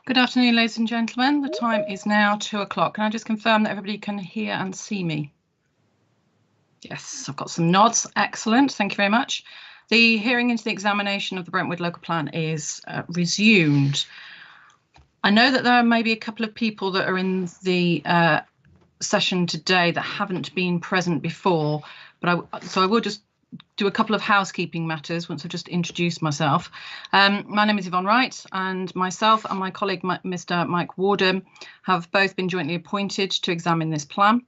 Good afternoon, ladies and gentlemen. The time is now 2 o'clock. Can I just confirm that everybody can hear and see me? Yes, I've got some nods. Excellent. Thank you very much. The hearing into the examination of the Brentwood Local Plan is resumed. I know that there may be a couple of people that are in the session today that haven't been present before, but I will just do a couple of housekeeping matters once I've just introduced myself. My name is Yvonne Wright, and myself and my colleague Mr. Mike Warden have both been jointly appointed to examine this plan.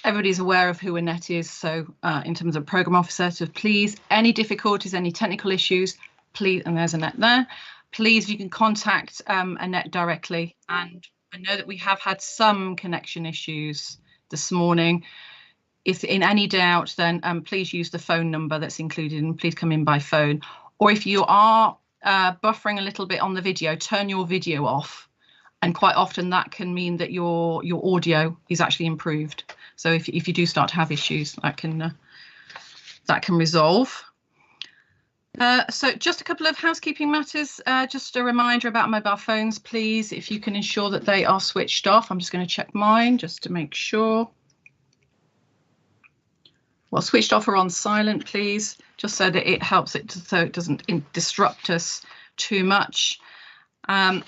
Everybody's aware of who Annette is, so in terms of programme officer, so please, any difficulties, any technical issues, please, and there's Annette there, please, you can contact Annette directly. And I know that we have had some connection issues this morning. If in any doubt, then please use the phone number that's included and please come in by phone. Or if you are buffering a little bit on the video, turn your video off. And quite often that can mean that your audio is actually improved. So if you do start to have issues, that can resolve. So just a couple of housekeeping matters. Just a reminder about mobile phones, please. If you can ensure that they are switched off. I'm just going to check mine just to make sure. Well, switched off or on silent, please, just so that it helps it so it doesn't disrupt us too much. And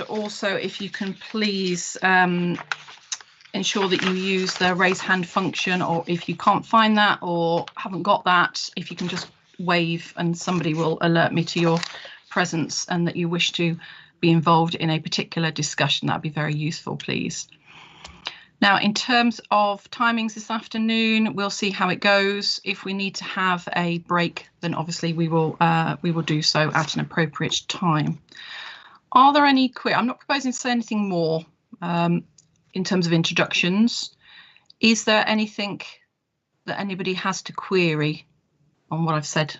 also, if you can please ensure that you use the raise hand function, or if you can't find that or haven't got that, if you can just wave and somebody will alert me to your presence and that you wish to be involved in a particular discussion. That'd be very useful, please. Now, in terms of timings this afternoon, we'll see how it goes. If we need to have a break, then obviously we will do so at an appropriate time. Are there any I'm not proposing to say anything more in terms of introductions. Is there anything that anybody has to query on what I've said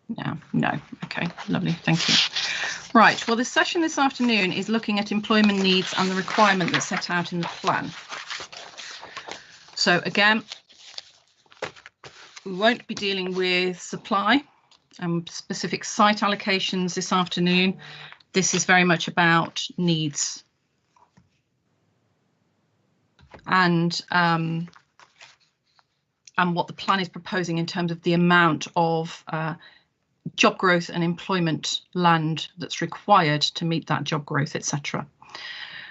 now? No. Okay, lovely. Thank you. Right. Well, the session this afternoon is looking at employment needs and the requirement that's set out in the plan. So again, we won't be dealing with supply and specific site allocations this afternoon. This is very much about needs. And what the plan is proposing in terms of the amount of job growth and employment land that's required to meet that job growth, etc.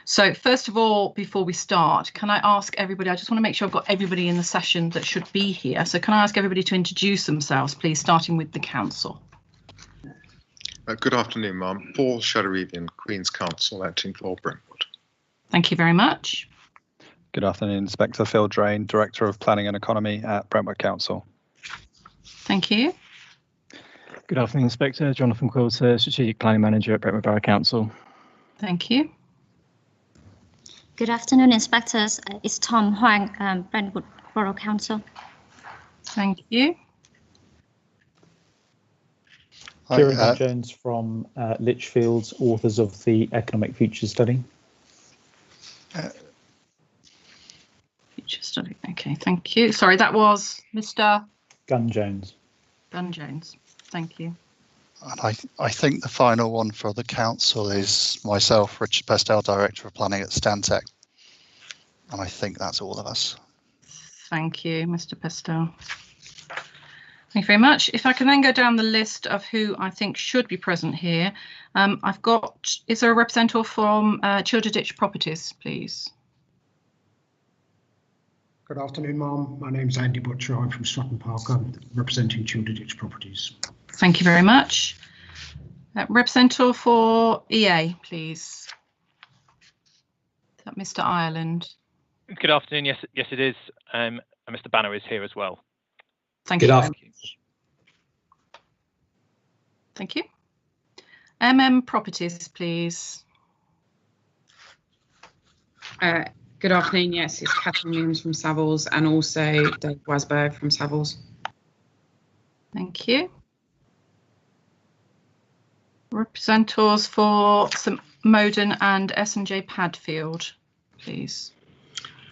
So first of all, before we start, can I ask everybody, I just want to make sure I've got everybody in the session that should be here. So can I ask everybody to introduce themselves, please, starting with the council. Good afternoon, ma'am. Paul Shadarivian, Queen's Counsel, acting for Brentwood. Thank you very much. Good afternoon, Inspector Phil Drain, Director of Planning and Economy at Brentwood Council. Thank you. Good afternoon, Inspector Jonathan Quilter, Strategic Planning Manager at Brentwood Borough Council. Thank you. Good afternoon, Inspectors. It's Tom Huang, Brentwood Borough Council. Thank you. Kieran Jones from Litchfields, authors of the Economic Future Study. Future Study. Okay, thank you. Sorry, that was Mr. Gunn Jones. Gunn Jones. Thank you. And I think the final one for the council is myself, Richard Pestel, Director of Planning at Stantec. And I think that's all of us. Thank you, Mr. Pestel. Thank you very much. If I can then go down the list of who I think should be present here. I've got, is there a representative from Childerditch Properties, please? Good afternoon, ma'am. My name's Andy Butcher. I'm from Stratton Park. I'm representing Childerditch Properties. Thank you very much. Representative for EA, please. Is that Mr. Ireland? Good afternoon. Yes, it is. And Mr. Banner is here as well. Thank you. Thank you. Properties, please. Good afternoon. Yes, it's Catherine Williams from Savills and also Dave Wasberg from Savills. Thank you. Representatives for St Moden and S&J Padfield, please.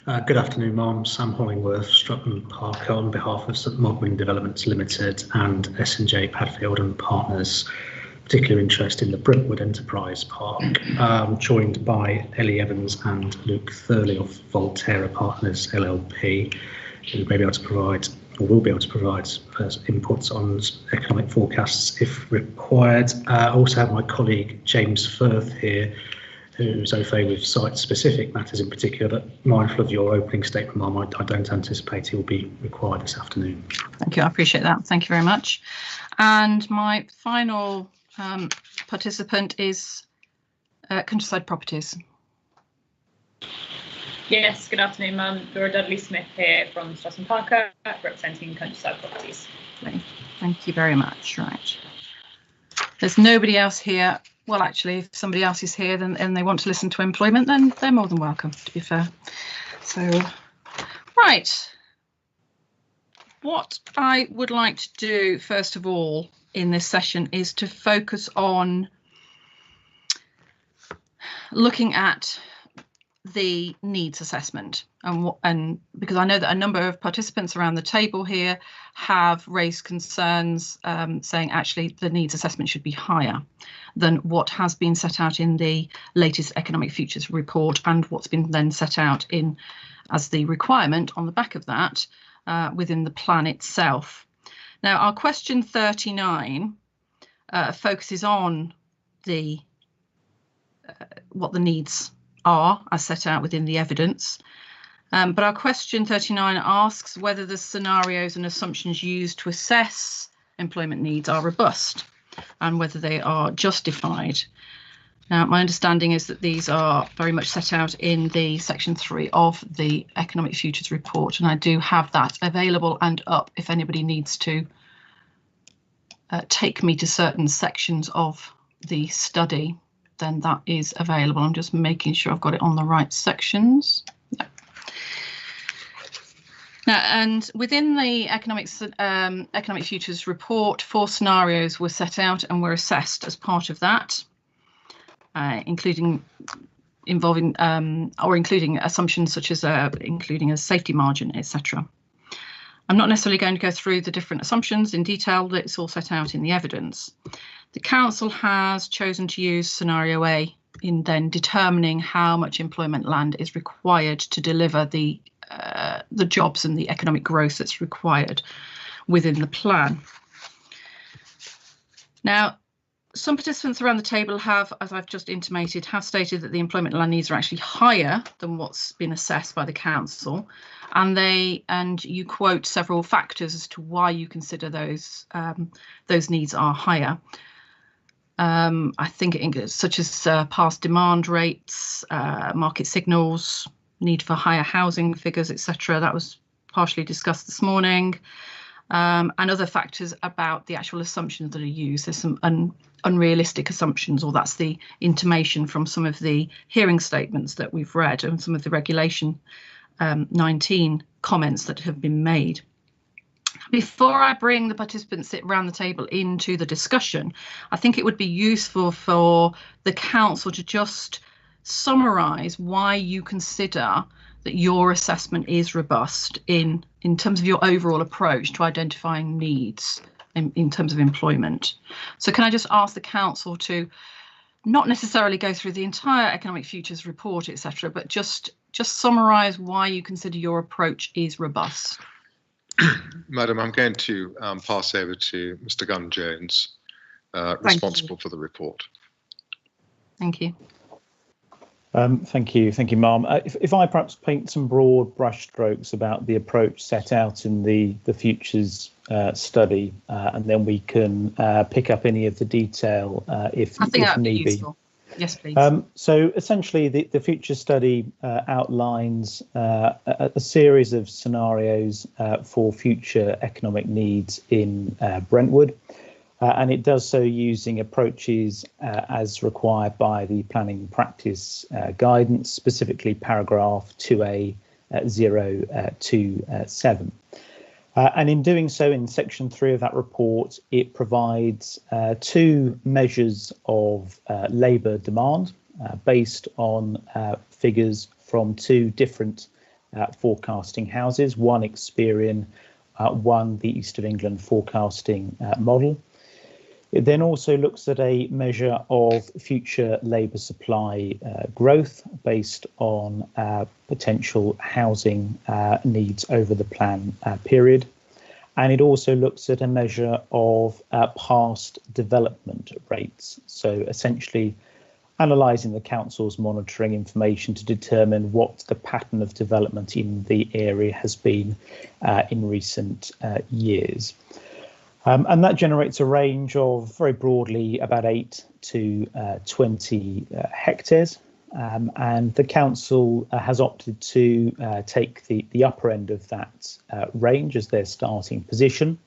Good afternoon, ma'am. Sam Hollingworth, Stratton Park, on behalf of St Modwin Developments Limited and S&J Padfield and Partners. particular interest in the Brentwood Enterprise Park, joined by Ellie Evans and Luke Thurley of Volterra Partners LLP, who may be able to provide or will be able to provide inputs on economic forecasts if required. I also have my colleague James Firth here, who's au fait with site-specific matters in particular, but mindful of your opening statement, Mum, I don't anticipate he will be required this afternoon. Thank you, I appreciate that. Thank you very much. And my final participant is Countryside Properties. Yes, good afternoon, Mum. Laura Dudley-Smith here from Stratton Parker, representing Countryside Properties. Thank you very much. Right. There's nobody else here. Well, actually, if somebody else is here and they want to listen to employment, then they're more than welcome, to be fair. So, right. What I would like to do, first of all, in this session is to focus on looking at the needs assessment, and because I know that a number of participants around the table here have raised concerns saying actually the needs assessment should be higher than what has been set out in the latest Economic Futures report and what's been then set out in as the requirement on the back of that within the plan itself. Now, our question 39 focuses on the what the needs are as set out within the evidence. But our question 39 asks whether the scenarios and assumptions used to assess employment needs are robust and whether they are justified. Now, my understanding is that these are very much set out in the section 3 of the Economic Futures report, and I do have that available and up if anybody needs to take me to certain sections of the study, then that is available. I'm just making sure I've got it on the right sections. No. Now, and within the Economic Futures report, 4 scenarios were set out and were assessed as part of that, including assumptions such as including a safety margin, etc. I'm not necessarily going to go through the different assumptions in detail, but it's all set out in the evidence. The council has chosen to use scenario A in then determining how much employment land is required to deliver the jobs and the economic growth that's required within the plan. Now, some participants around the table have, as I've just intimated, have stated that the employment land needs are actually higher than what's been assessed by the council, and you quote several factors as to why you consider those needs are higher. I think such as past demand rates, market signals, need for higher housing figures, etc. That was partially discussed this morning, and other factors about the actual assumptions that are used. There's some unrealistic assumptions, or that's the intimation from some of the hearing statements that we've read and some of the Regulation 19 comments that have been made. Before I bring the participants around the table into the discussion, I think it would be useful for the council to just summarise why you consider that your assessment is robust in terms of your overall approach to identifying needs in terms of employment. So can I just ask the council to not necessarily go through the entire Economic Futures report, etc., but just summarise why you consider your approach is robust. Madam, I'm going to pass over to Mr. Gunn-Jones, responsible for the report. Thank you. Thank you, Ma'am. If I perhaps paint some broad brushstrokes about the approach set out in the Futures study, and then we can pick up any of the detail if need be. Yes, please. So essentially, the Futures study outlines a series of scenarios for future economic needs in Brentwood. And it does so using approaches as required by the planning practice guidance, specifically paragraph 2A027. And in doing so, in section 3 of that report, it provides 2 measures of labour demand based on figures from 2 different forecasting houses, one Experian, one the East of England forecasting model. It then also looks at a measure of future labour supply growth based on potential housing needs over the plan period. And it also looks at a measure of past development rates. So essentially analysing the council's monitoring information to determine what the pattern of development in the area has been in recent years. And that generates a range of, very broadly, about 8 to 20 hectares. And the council has opted to take the upper end of that range as their starting position.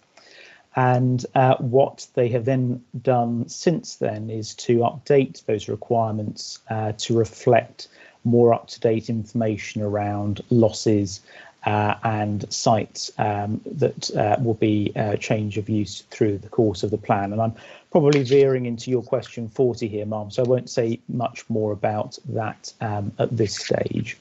And what they have then done since then is to update those requirements to reflect more up-to-date information around losses and sites that will be change of use through the course of the plan. And I'm probably veering into your question 40 here, Ma'am, so I won't say much more about that at this stage.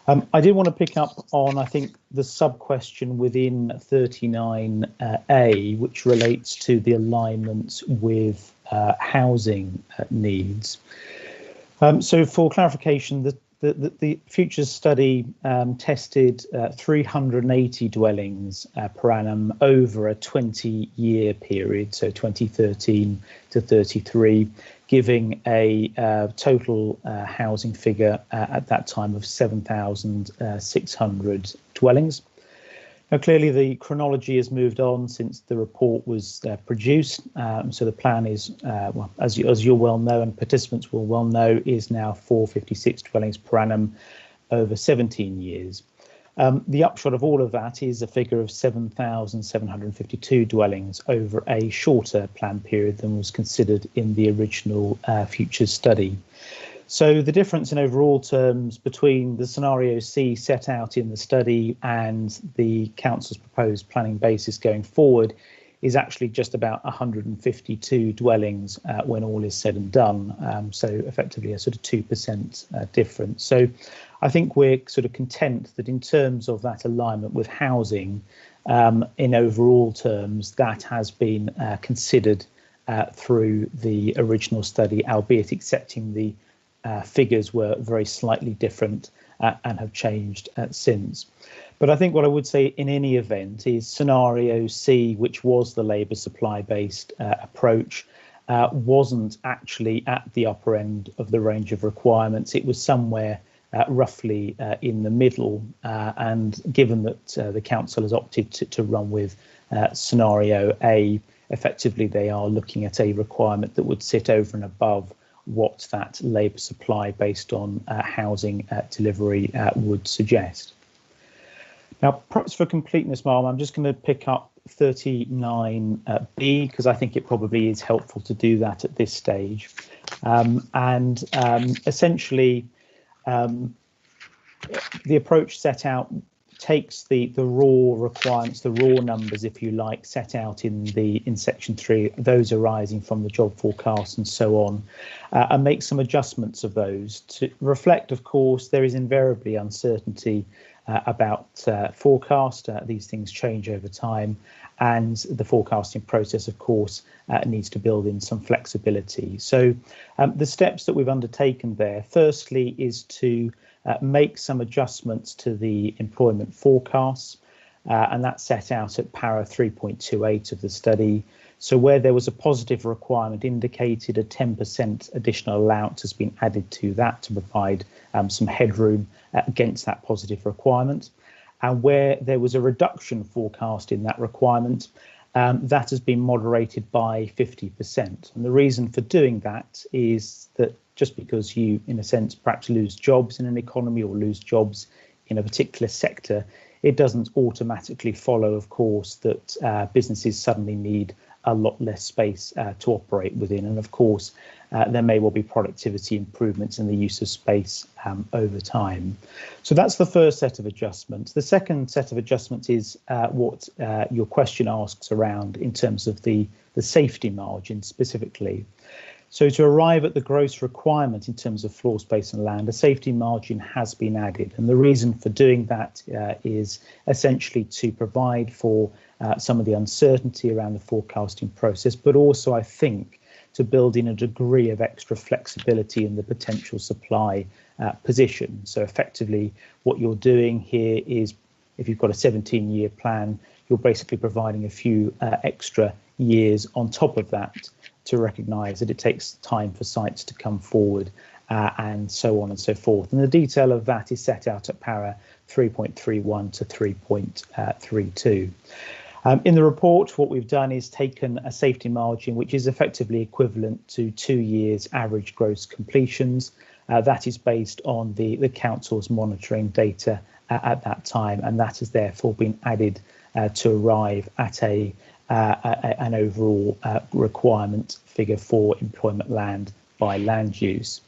I did want to pick up on, I think, the sub-question within 39A, which relates to the alignment with housing needs. So for clarification, the Futures study tested 380 dwellings per annum over a 20-year period, so 2013 to 33, giving a total housing figure at that time of 7,600 dwellings. Now, clearly, the chronology has moved on since the report was produced. So the plan is, well, as you'll well know and participants will well know, is now 456 dwellings per annum over 17 years. The upshot of all of that is a figure of 7,752 dwellings over a shorter plan period than was considered in the original Futures study. So the difference in overall terms between the scenario C set out in the study and the council's proposed planning basis going forward is actually just about 152 dwellings when all is said and done. So effectively a sort of 2% difference. So I think we're sort of content that in terms of that alignment with housing, in overall terms, that has been considered through the original study, albeit accepting the figures were very slightly different and have changed since. But I think what I would say in any event is scenario C, which was the labour supply based approach, wasn't actually at the upper end of the range of requirements. It was somewhere roughly in the middle. And given that the council has opted to run with scenario A, effectively they are looking at a requirement that would sit over and above what that labour supply based on housing delivery would suggest. Now, perhaps for completeness, Ma'am, I'm just going to pick up 39B because I think it probably is helpful to do that at this stage. Essentially, the approach set out takes the raw requirements, the raw numbers, if you like, set out in section 3, those arising from the job forecast and so on, and make some adjustments of those to reflect, of course, there is invariably uncertainty about forecast. These things change over time, and the forecasting process, of course, needs to build in some flexibility. So the steps that we've undertaken there, firstly, is to make some adjustments to the employment forecasts, and that's set out at para 3.28 of the study. So where there was a positive requirement indicated, a 10% additional allowance has been added to that to provide some headroom against that positive requirement. And where there was a reduction forecast in that requirement, that has been moderated by 50%. And the reason for doing that is that just because you, in a sense, perhaps lose jobs in an economy or lose jobs in a particular sector, it doesn't automatically follow, of course, that businesses suddenly need a lot less space to operate within. And of course, there may well be productivity improvements in the use of space over time. So that's the first set of adjustments. The second set of adjustments is what your question asks around in terms of the safety margin specifically. So to arrive at the gross requirement in terms of floor space and land, a safety margin has been added. And the reason for doing that is essentially to provide for some of the uncertainty around the forecasting process, but also, I think, to build in a degree of extra flexibility in the potential supply position. So effectively, what you're doing here is, if you've got a 17-year plan, you're basically providing a few extra years on top of that to recognise that it takes time for sites to come forward and so on and so forth. And the detail of that is set out at para 3.31 to 3.32. In the report, what we've done is taken a safety margin which is effectively equivalent to 2 years average gross completions. That is based on the council's monitoring data at that time, and that has therefore been added to arrive at an overall requirement figure for employment land by land use.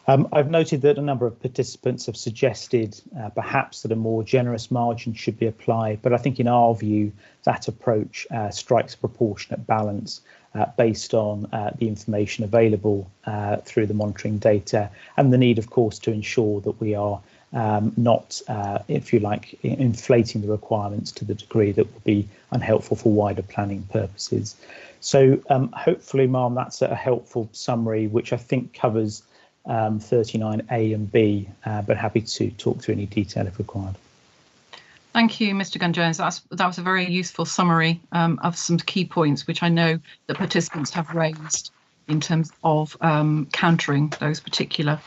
I've noted that a number of participants have suggested perhaps that a more generous margin should be applied, but I think in our view that approach strikes a proportionate balance based on the information available through the monitoring data, and the need, of course, to ensure that we are not, if you like, inflating the requirements to the degree that would be unhelpful for wider planning purposes. So hopefully, Ma'am, that's a helpful summary, which I think covers 39A and B, but happy to talk through any detail if required. Thank you, Mr. Gunn-Jones. That was a very useful summary of some key points, which I know that participants have raised in terms of countering those particular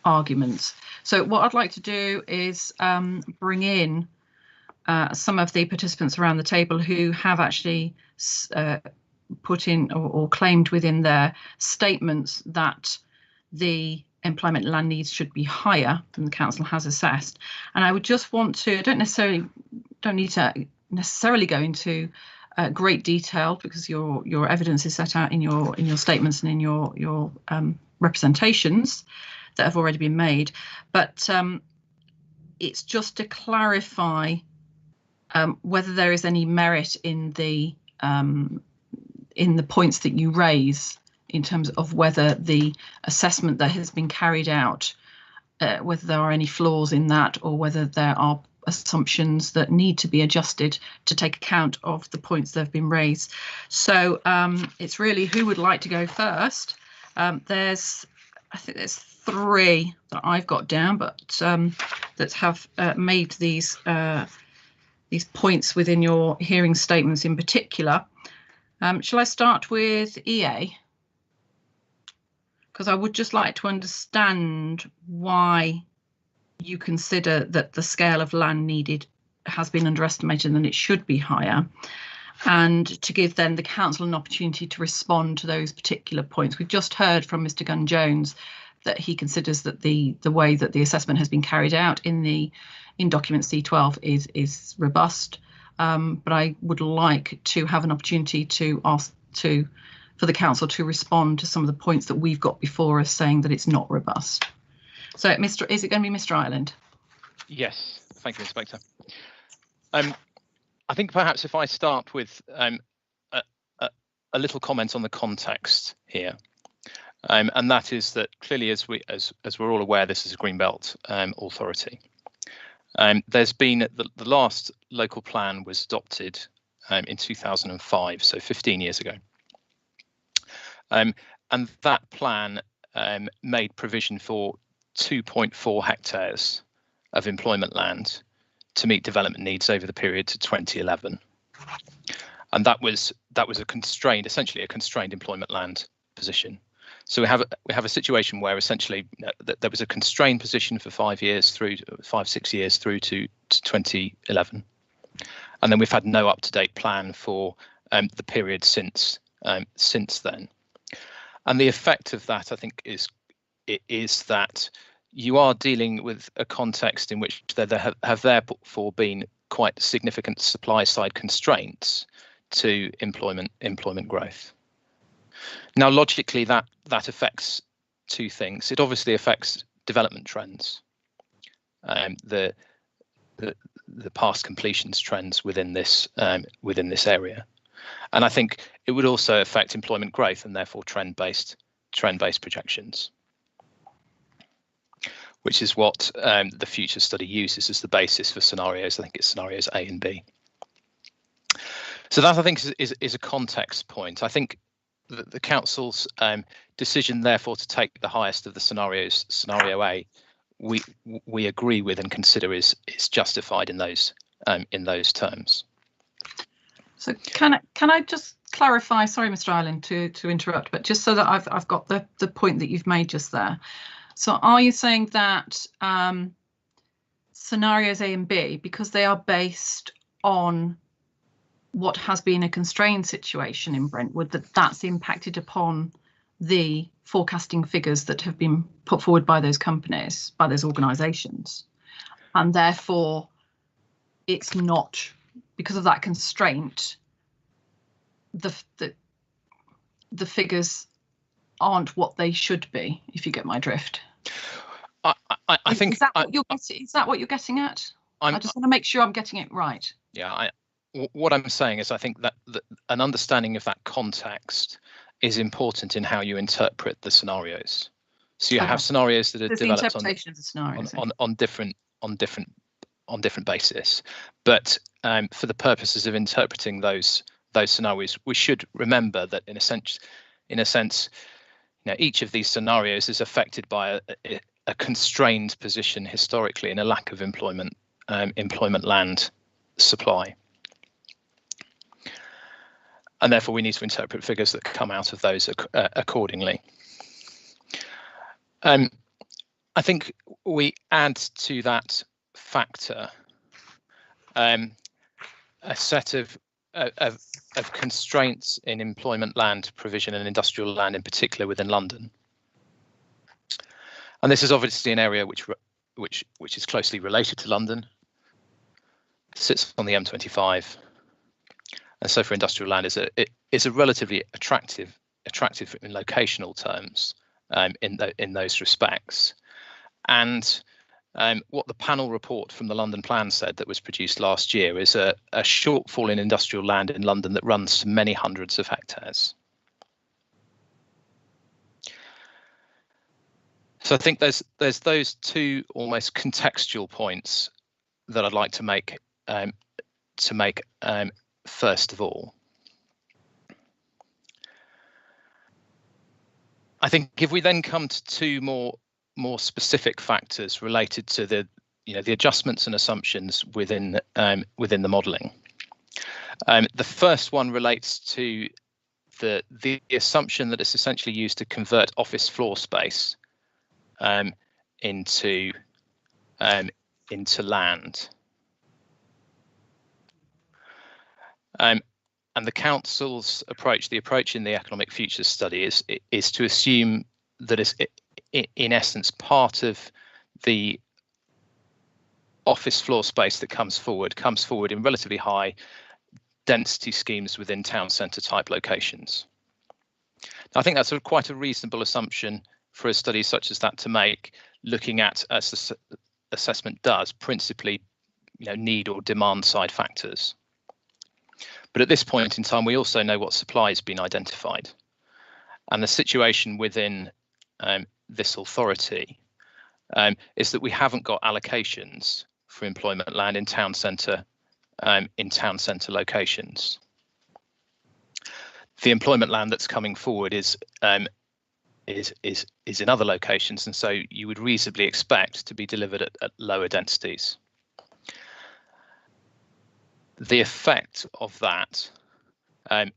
arguments. So what I'd like to do is bring in some of the participants around the table who have actually put in or claimed within their statements that the employment land needs should be higher than the council has assessed. And I would just want to, don't need to necessarily go into great detail, because your evidence is set out in your statements and in your representations that have already been made, but it's just to clarify whether there is any merit in the points that you raise in terms of whether the assessment that has been carried out, whether there are any flaws in that, or whether there are assumptions that need to be adjusted to take account of the points that have been raised. So it's really who would like to go first. I think there's 3 that I've got down, but that have made these points within your hearing statements in particular. Shall I start with EA? Because I would just like to understand why you consider that the scale of land needed has been underestimated and it should be higher, and to give then the council an opportunity to respond to those particular points. We've just heard from Mr. Gunn-Jones that he considers that the way that the assessment has been carried out in document C12 is robust, but I would like to have an opportunity to ask for the council to respond to some of the points that we've got before us saying that it's not robust. So, is it going to be Mr. Ireland? Yes, thank you, Inspector. I think perhaps if I start with a little comment on the context here, and that is that clearly, as we're all aware, this is a Greenbelt authority. There's been the last local plan was adopted in 2005, so 15 years ago. And that plan made provision for 2.4 hectares of employment land to meet development needs over the period to 2011. And that was essentially a constrained employment land position. So we have a situation where essentially there was a constrained position for 5 years through 5-6 years through to 2011, and then we've had no up-to-date plan for the period since then. And the effect of that, I think, is that you are dealing with a context in which there have therefore been quite significant supply-side constraints to employment growth. Now, logically, that affects 2 things. It obviously affects development trends, the past completions trends within this area, and I think it would also affect employment growth and therefore trend-based trend-based projections, which is what the future study uses as the basis for scenarios. I think it's scenarios A and B. So that, I think, is a context point. I think that the council's decision, therefore, to take the highest of the scenarios, scenario A, we agree with and consider is justified in those terms. So can I just clarify? Sorry, Mr. Ireland, to interrupt, but just so that I've got the point that you've made just there. So are you saying that scenarios A and B, because they are based on what has been a constrained situation in Brentwood, that's impacted upon the forecasting figures that have been put forward by those companies, by those organisations, and therefore it's not, because of that constraint, the figures aren't what they should be, if you get my drift? I think, is that what you're getting at? I just want to make sure I'm getting it right. Yeah, what I'm saying is I think that an understanding of that context is important in how you interpret the scenarios. So you have scenarios that are developed on different basis, but for the purposes of interpreting those scenarios, we should remember that in a sense, each of these scenarios is affected by a constrained position historically in a lack of employment land supply. And therefore, we need to interpret figures that come out of those accordingly. I think we add to that factor a set of constraints in employment land provision and industrial land, in particular within London. And this is obviously an area which is closely related to London. It sits on the M25. And so for industrial land is a relatively attractive in locational terms in those respects. And what the panel report from the London Plan said that was produced last year is a shortfall in industrial land in London that runs to many hundreds of hectares. So I think there's those two almost contextual points that I'd like to make first of all. I think if we then come to two more specific factors related to the adjustments and assumptions within the modelling. The first one relates to the assumption that it's essentially used to convert office floor space into land. And the council's approach, the approach in the Economic Futures study is to assume that is in essence part of the office floor space that comes forward in relatively high density schemes within town centre type locations. Now, I think that's quite a reasonable assumption for a study such as that to make, looking at, as the assessment does, principally need or demand side factors. But at this point in time, we also know what supply has been identified. And the situation within this authority is that we haven't got allocations for employment land in town centre locations. The employment land that's coming forward is in other locations, and so you would reasonably expect to be delivered at lower densities. The effect of that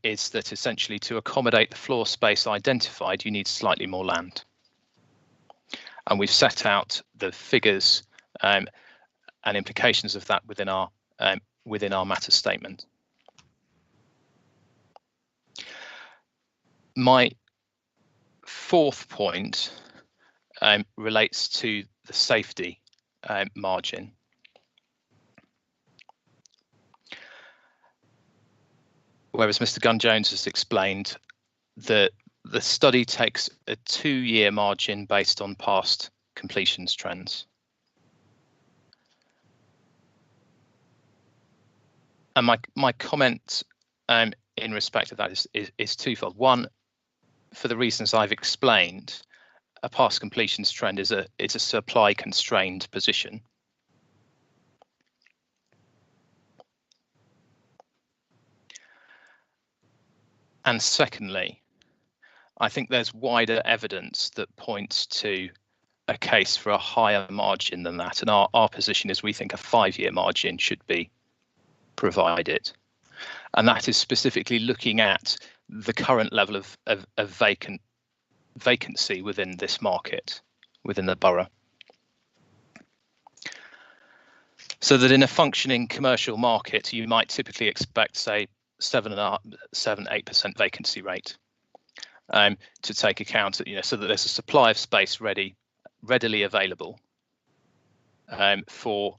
is that essentially to accommodate the floor space identified, you need slightly more land. And we've set out the figures and implications of that within our matter statement. My fourth point relates to the safety margin. Whereas Mr. Gunn-Jones has explained that the study takes a 2-year margin based on past completions trends. And my comment in respect of that is twofold. One, for the reasons I've explained, a past completions trend is a supply constrained position. And secondly, I think there's wider evidence that points to a case for a higher margin than that. And our position is we think a 5-year margin should be provided. And that is specifically looking at the current level of vacancy within this market, within the borough. So that in a functioning commercial market, you might typically expect, say, 7-8% vacancy rate to take account, so that there's a supply of space readily available for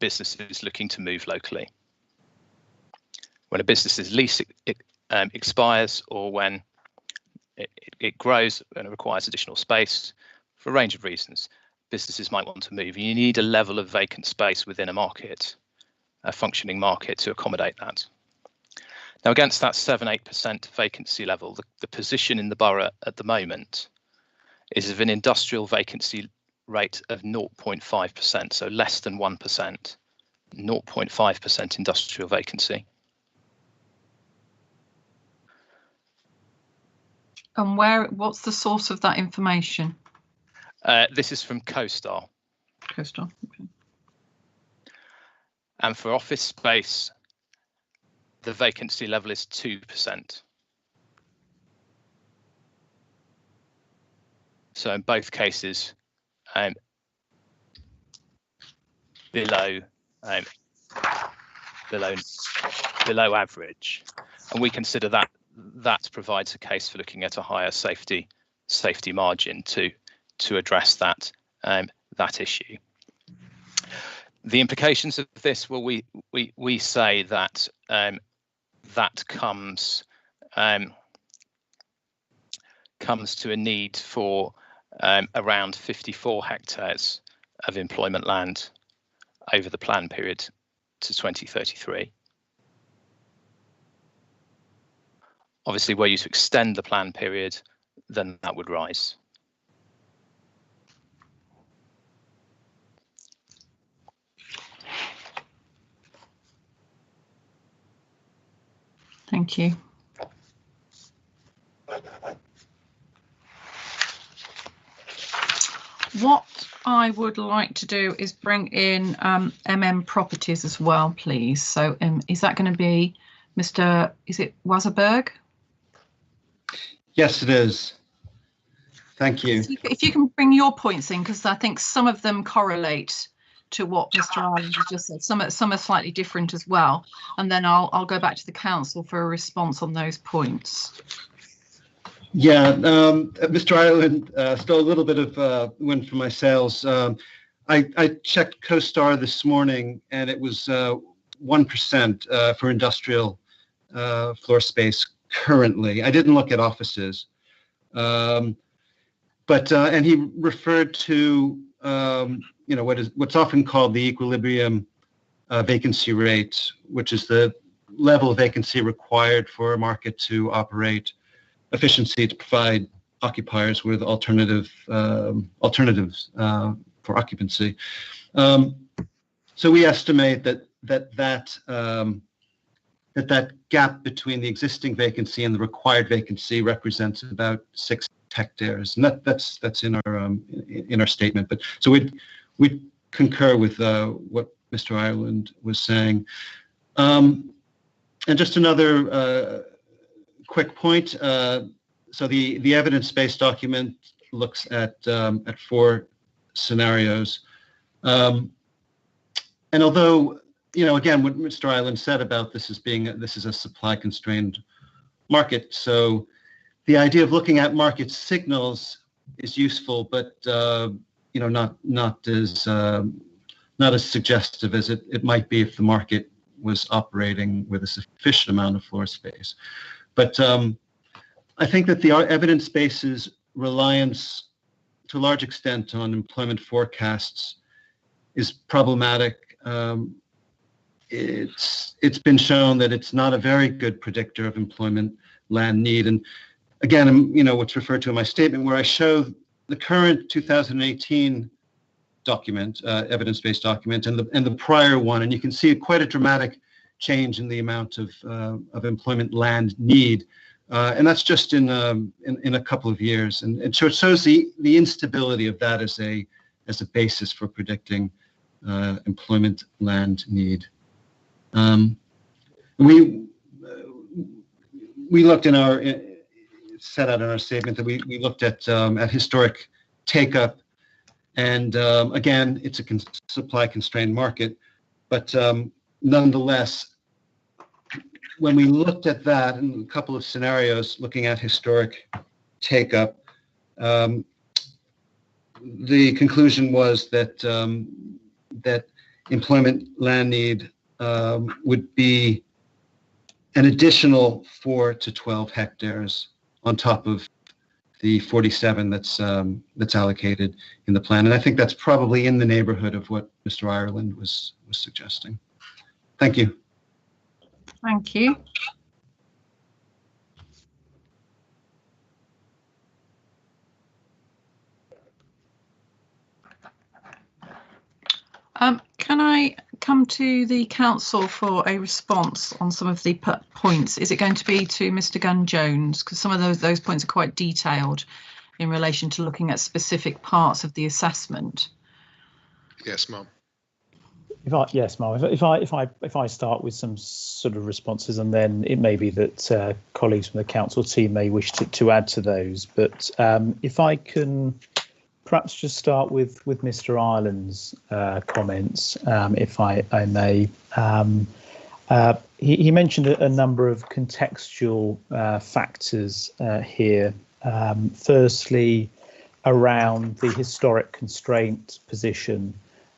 businesses looking to move locally. When a business's lease expires, or when it grows and it requires additional space for a range of reasons, businesses might want to move. You need a level of vacant space within a market, a functioning market, to accommodate that. Now, against that 7-8% vacancy level, the position in the borough at the moment is of an industrial vacancy rate of 0.5%, so less than 1%, 0.5% industrial vacancy. And what's the source of that information? This is from CoStar. CoStar, okay. And for office space, the vacancy level is 2%. So in both cases, below average, and we consider that provides a case for looking at a higher safety margin to address that issue. The implications of this, well, we say that that comes to a need for around 54 hectares of employment land over the plan period to 2033. Obviously, were you to extend the plan period, then that would rise. Thank you. What I would like to do is bring in Properties as well, please. So is that going to be Mr. Is it Wasserberg? Yes, it is. Thank you. If you can bring your points in, because I think some of them correlate to what Mr. Ireland has just said. Some are slightly different as well. And then I'll go back to the council for a response on those points. Yeah, Mr. Ireland stole a little bit of wind from my sails. I checked CoStar this morning, and it was 1% for industrial floor space currently. I didn't look at offices, and he referred to what's often called the equilibrium vacancy rate, which is the level of vacancy required for a market to operate efficiency to provide occupiers with alternatives for occupancy. So we estimate that gap between the existing vacancy and the required vacancy represents about 6 hectares, and that's in our statement. But so we concur with what Mr. Ireland was saying. And just another quick point. So the evidence-based document looks at 4 scenarios. And although, again, what Mr. Ireland said about this is a supply-constrained market, so the idea of looking at market signals is useful, but not as suggestive as it might be if the market was operating with a sufficient amount of floor space. But I think that the evidence-base's reliance to a large extent on employment forecasts is problematic. It's been shown that it's not a very good predictor of employment land need, and again, what's referred to in my statement, where I show the current 2018 document, evidence-based document, and the prior one, and you can see quite a dramatic change in the amount of employment land need, and that's just in a couple of years, and so it shows the instability of that as a basis for predicting employment land need. We looked set out in our statement that we looked at historic take-up, and again, it's a supply-constrained market, but nonetheless, when we looked at that in a couple of scenarios, looking at historic take-up, the conclusion was that that employment land need would be an additional 4 to 12 hectares on top of the 47 that's allocated in the plan, and I think that's probably in the neighborhood of what Mr. Ireland was suggesting. Thank you. Thank you. Can I come to the council for a response on some of the points? Is it going to be to Mr. Gunn-Jones? Because some of those points are quite detailed in relation to looking at specific parts of the assessment. Yes, ma'am. Yes, Mark. If I start with some sort of responses, and then it may be that colleagues from the council team may wish to add to those. But if I can perhaps just start with Mr. Ireland's comments, if I may. He mentioned a number of contextual factors here. Firstly, around the historic constraint position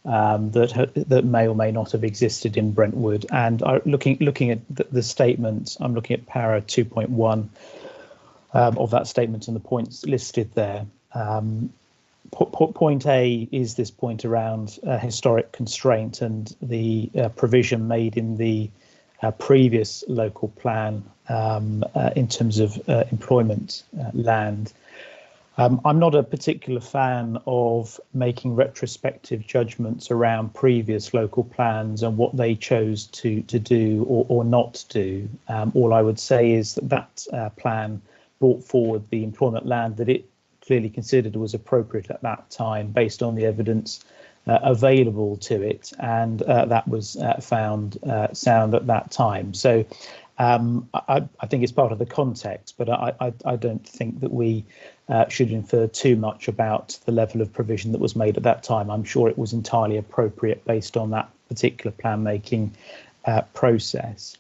that may or may not have existed in Brentwood, and looking at the statement, I'm looking at para 2.1 of that statement and the points listed there. Point A is this point around historic constraint and the provision made in the previous local plan in terms of employment land. I'm not a particular fan of making retrospective judgments around previous local plans and what they chose to do or not do. All I would say is that plan brought forward the employment land that it clearly considered was appropriate at that time based on the evidence available to it, and that was found sound at that time. So I think it's part of the context, but I don't think that we should infer too much about the level of provision that was made at that time. I'm sure it was entirely appropriate based on that particular plan making process.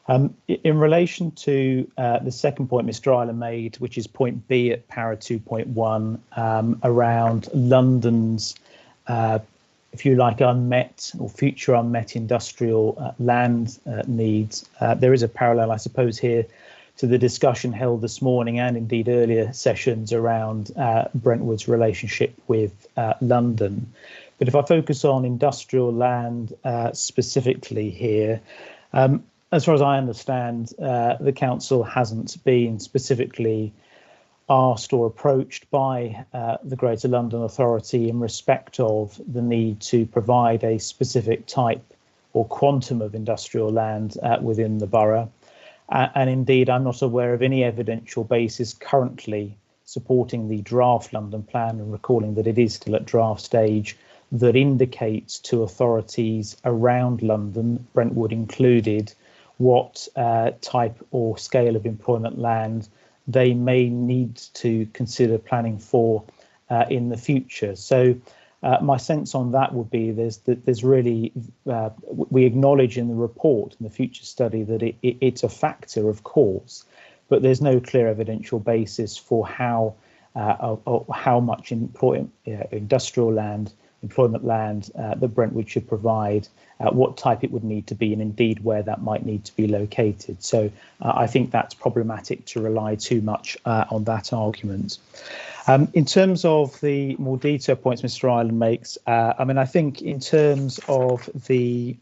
In relation to the second point Mr. Ireland made, which is point B at para 2.1, around London's, if you like, unmet or future unmet industrial land needs, there is a parallel, I suppose, here to the discussion held this morning and indeed earlier sessions around Brentwood's relationship with London. But if I focus on industrial land specifically here, as far as I understand, the council hasn't been specifically asked or approached by the Greater London Authority in respect of the need to provide a specific type or quantum of industrial land within the borough. And indeed, I'm not aware of any evidential basis currently supporting the draft London plan, and recalling that it is still at draft stage, that indicates to authorities around London, Brentwood included, what type or scale of employment land they may need to consider planning for in the future. So my sense on that would be there's really, we acknowledge in the report, in the future study, that it's a factor, of course, but there's no clear evidential basis for how much industrial land, employment land that Brentwood should provide, what type it would need to be, and indeed where that might need to be located. So I think that's problematic to rely too much on that argument. In terms of the more detailed points Mr. Ireland makes, I mean, I think in terms of the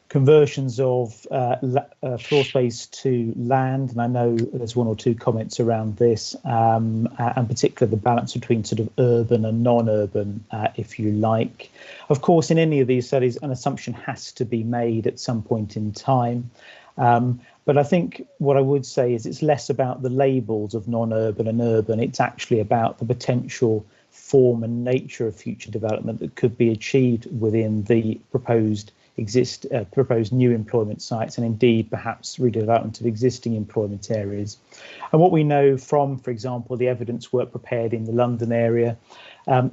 conversions of floor space to land, and I know there's one or two comments around this, and particularly the balance between sort of urban and non-urban, if you like. Of course, in any of these studies, an assumption has to be made at some point in time. But I think what I would say is it's less about the labels of non-urban and urban. It's actually about the potential form and nature of future development that could be achieved within the proposed new employment sites, and indeed perhaps redevelopment of existing employment areas. And what we know from, for example, the evidence work prepared in the London area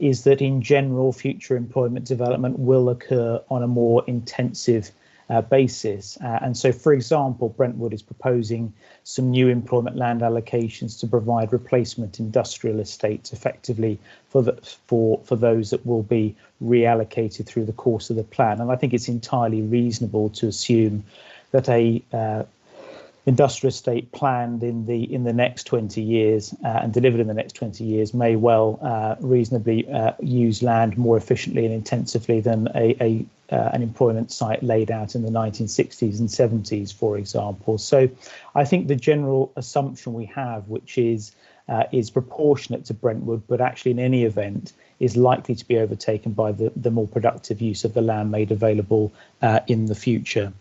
is that in general future employment development will occur on a more intensive basis. And so, for example, Brentwood is proposing some new employment land allocations to provide replacement industrial estates effectively for those that will be reallocated through the course of the plan. And I think it's entirely reasonable to assume that a industrial estate planned in the next 20 years and delivered in the next 20 years may well reasonably use land more efficiently and intensively than an employment site laid out in the 1960s and 70s, for example. So I think the general assumption we have, which is proportionate to Brentwood, but actually in any event is likely to be overtaken by the more productive use of the land made available in the future.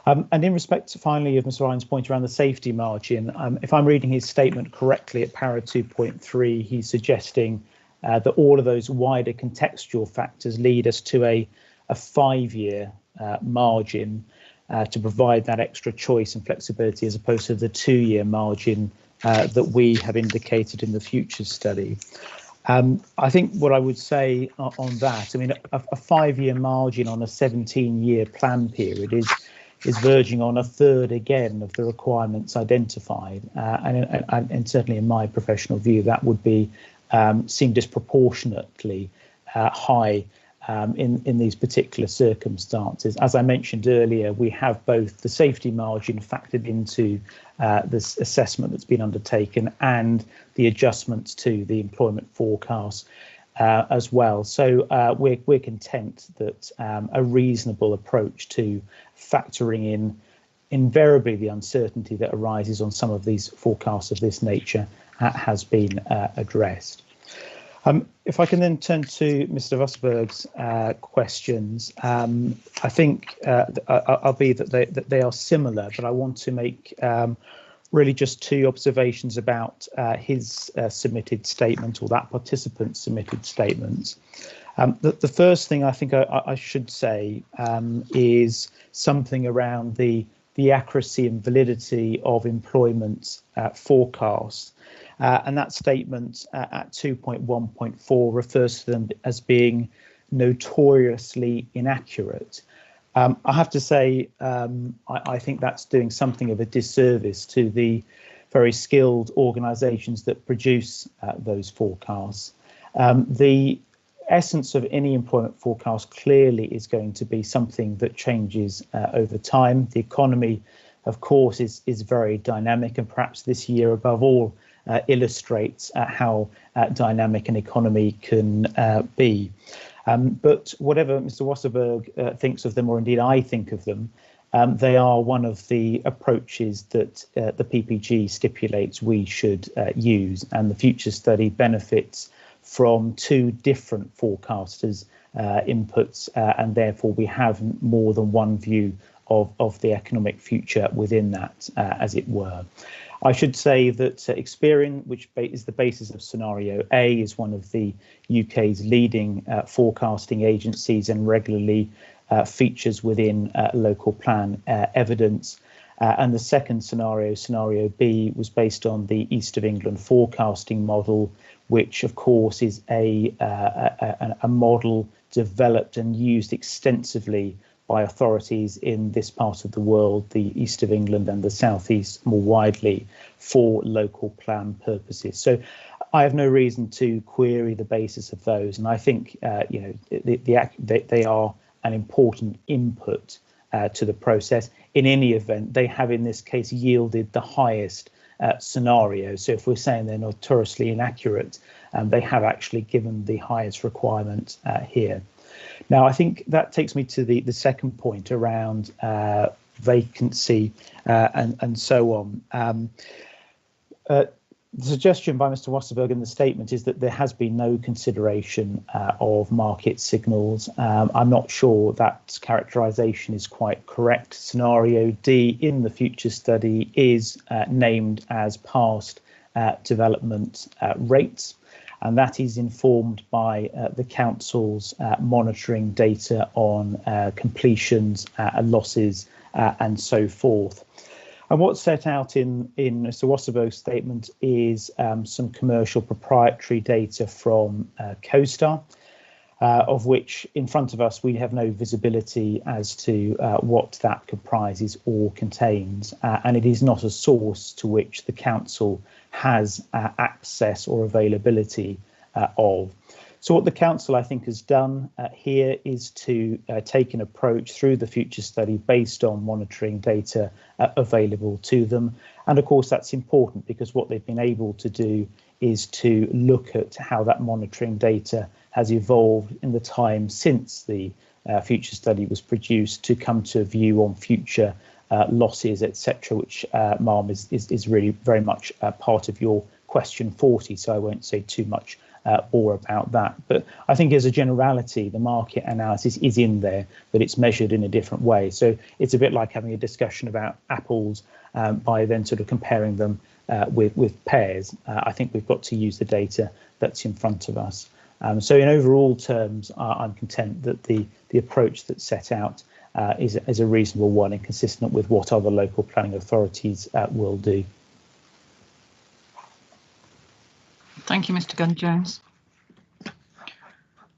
And in respect, finally, of Mr. Ryan's point around the safety margin, if I'm reading his statement correctly at para 2.3, he's suggesting that all of those wider contextual factors lead us to a 5-year margin to provide that extra choice and flexibility, as opposed to the 2-year margin that we have indicated in the future study. I think what I would say on that, I mean, a 5-year margin on a 17-year plan period is verging on a third again of the requirements identified, and certainly in my professional view that would be seem disproportionately high in these particular circumstances. As I mentioned earlier, we have both the safety margin factored into this assessment that's been undertaken and the adjustments to the employment forecast as well. So we're content that a reasonable approach to factoring in invariably the uncertainty that arises on some of these forecasts of this nature has been addressed. If I can then turn to Mr. Vosberg's questions, I think I'll be that they are similar, but I want to make really just two observations about his submitted statement, or that participant's submitted statement. The first thing I think I should say is something around the accuracy and validity of employment forecasts. And that statement at 2.1.4 refers to them as being notoriously inaccurate. I have to say, I think that's doing something of a disservice to the very skilled organisations that produce those forecasts. The essence of any employment forecast clearly is going to be something that changes over time. The economy, of course, is very dynamic, and perhaps this year above all illustrates how dynamic an economy can be. But whatever Mr. Wasserberg thinks of them, or indeed I think of them, they are one of the approaches that the PPG stipulates we should use, and the future study benefits from two different forecasters' inputs, and therefore we have more than one view of the economic future within that, as it were. I should say that Experian, which is the basis of Scenario A, is one of the UK's leading forecasting agencies and regularly features within local plan evidence. And the second scenario, Scenario B, was based on the East of England forecasting model, which of course is a model developed and used extensively by authorities in this part of the world, the East of England and the South East more widely, for local plan purposes. So I have no reason to query the basis of those, and I think they are an important input to the process. In any event, they have in this case yielded the highest scenario. So if we're saying they're notoriously inaccurate, they have actually given the highest requirement here. Now, I think that takes me to the second point around vacancy and so on. The suggestion by Mr. Wasserberg in the statement is that there has been no consideration of market signals. I'm not sure that characterisation is quite correct. Scenario D in the future study is named as past development rates, and that is informed by the council's monitoring data on completions, losses, and so forth. And what's set out in Mr. Wasserberg's statement is some commercial proprietary data from CoStar, of which in front of us we have no visibility as to what that comprises or contains, and it is not a source to which the council has access or availability of. So what the council, I think, has done here is to take an approach through the future study based on monitoring data available to them. And of course, that's important because what they've been able to do is to look at how that monitoring data has evolved in the time since the future study was produced to come to a view on future losses, etc., which, Ma'am, is really very much part of your question 40, so I won't say too much more about that. But I think as a generality, the market analysis is in there, but it's measured in a different way. So it's a bit like having a discussion about apples by then sort of comparing them with pears. I think we've got to use the data that's in front of us. So in overall terms, I'm content that the approach that's set out is a reasonable one and consistent with what other local planning authorities will do. Thank you, Mr. Gunn-Jones.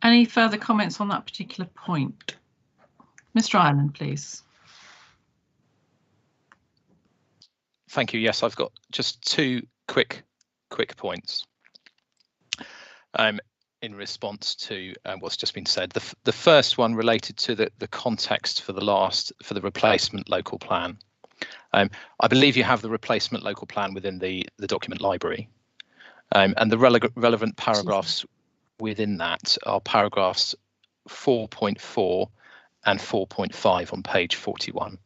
Any further comments on that particular point? Mr. Ireland, please. Thank you. Yes, I've got just two quick points in response to what's just been said. The first one related to the context for the replacement local plan. I believe you have the replacement local plan within the document library. And the relevant paragraphs within that are paragraphs 4.4 and 4.5 on page 41.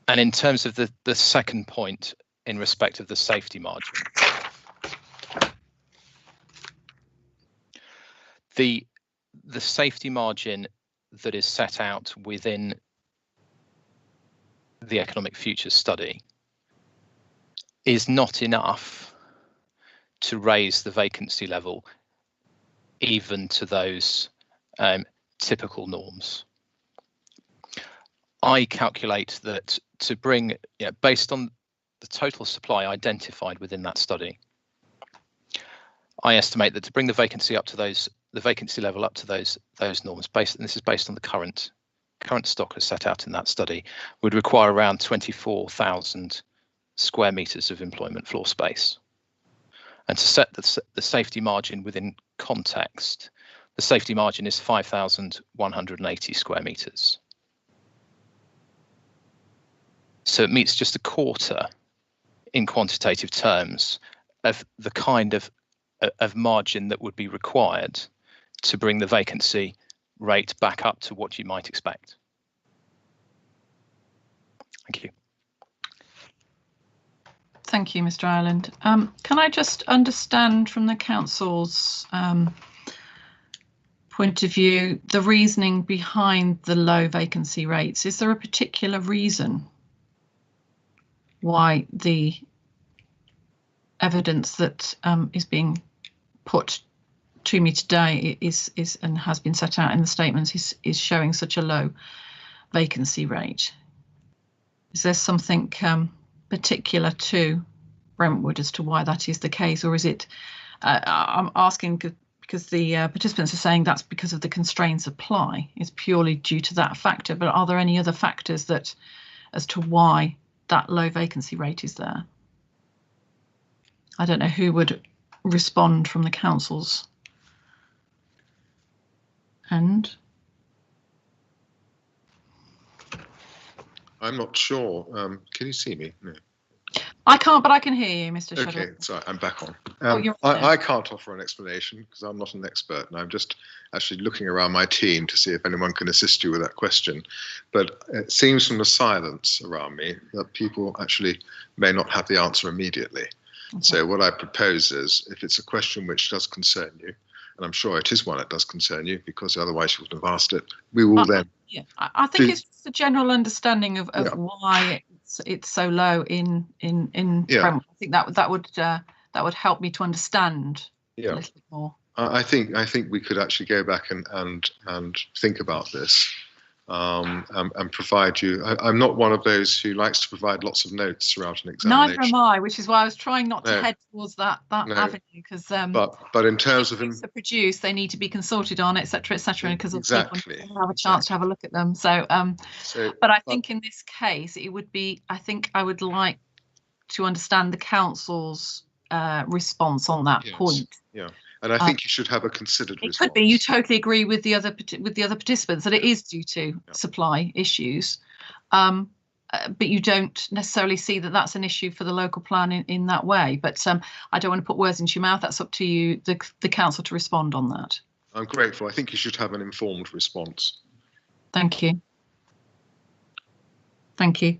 And in terms of the second point in respect of the safety margin, the safety margin that is set out within the economic futures study is not enough to raise the vacancy level even to those typical norms. I calculate that to bring, based on the total supply identified within that study, I estimate that to bring the vacancy level up to those norms, and this is based on the current stock as set out in that study, would require around 24,000 square meters of employment floor space. And to set the safety margin within context, the safety margin is 5,180 square meters. So it meets just a quarter in quantitative terms of the kind of margin that would be required to bring the vacancy rate back up to what you might expect. Thank you. Thank you, Mr. Ireland. Can I just understand from the council's point of view the reasoning behind the low vacancy rates? Is there a particular reason why the evidence that is being put to me today is and has been set out in the statements is showing such a low vacancy rate? Is there something particular to Brentwood as to why that is the case, or is it? I'm asking because the participants are saying that's because of the constrained supply. It's purely due to that factor, but are there any other factors that as to why that low vacancy rate is there? I don't know who would respond from the council's end. I'm not sure. Can you see me? No. I can't, but I can hear you, Mr. Shudder. Okay, sorry, I'm back on. You're I can't offer an explanation because I'm not an expert, and I'm just actually looking around my team to see if anyone can assist you with that question. But it seems from the silence around me that people actually may not have the answer immediately. Okay. So what I propose is, if it's a question which does concern you, and I'm sure it is one that does concern you, because otherwise you wouldn't have asked it, we will then... Yeah, I think it's just a general understanding of why it's so low in Brentwood. I think that would help me to understand a little bit more. I think we could actually go back and think about this and provide you. I'm not one of those who likes to provide lots of notes throughout an examination. Neither am I, which is why I was trying not to head towards that avenue, because but in terms of things that produce, they need to be consulted on, etc., because exactly people have a chance to have a look at them. So but I think in this case, it would be. I think I would like to understand the council's response on that point. Yeah. And I think you should have a considered response. It could be. You totally agree with the other participants that it is due to supply issues, but you don't necessarily see that that's an issue for the local plan in that way. But I don't want to put words into your mouth. That's up to you, the council, to respond on that. I'm grateful. I think you should have an informed response. Thank you. Thank you.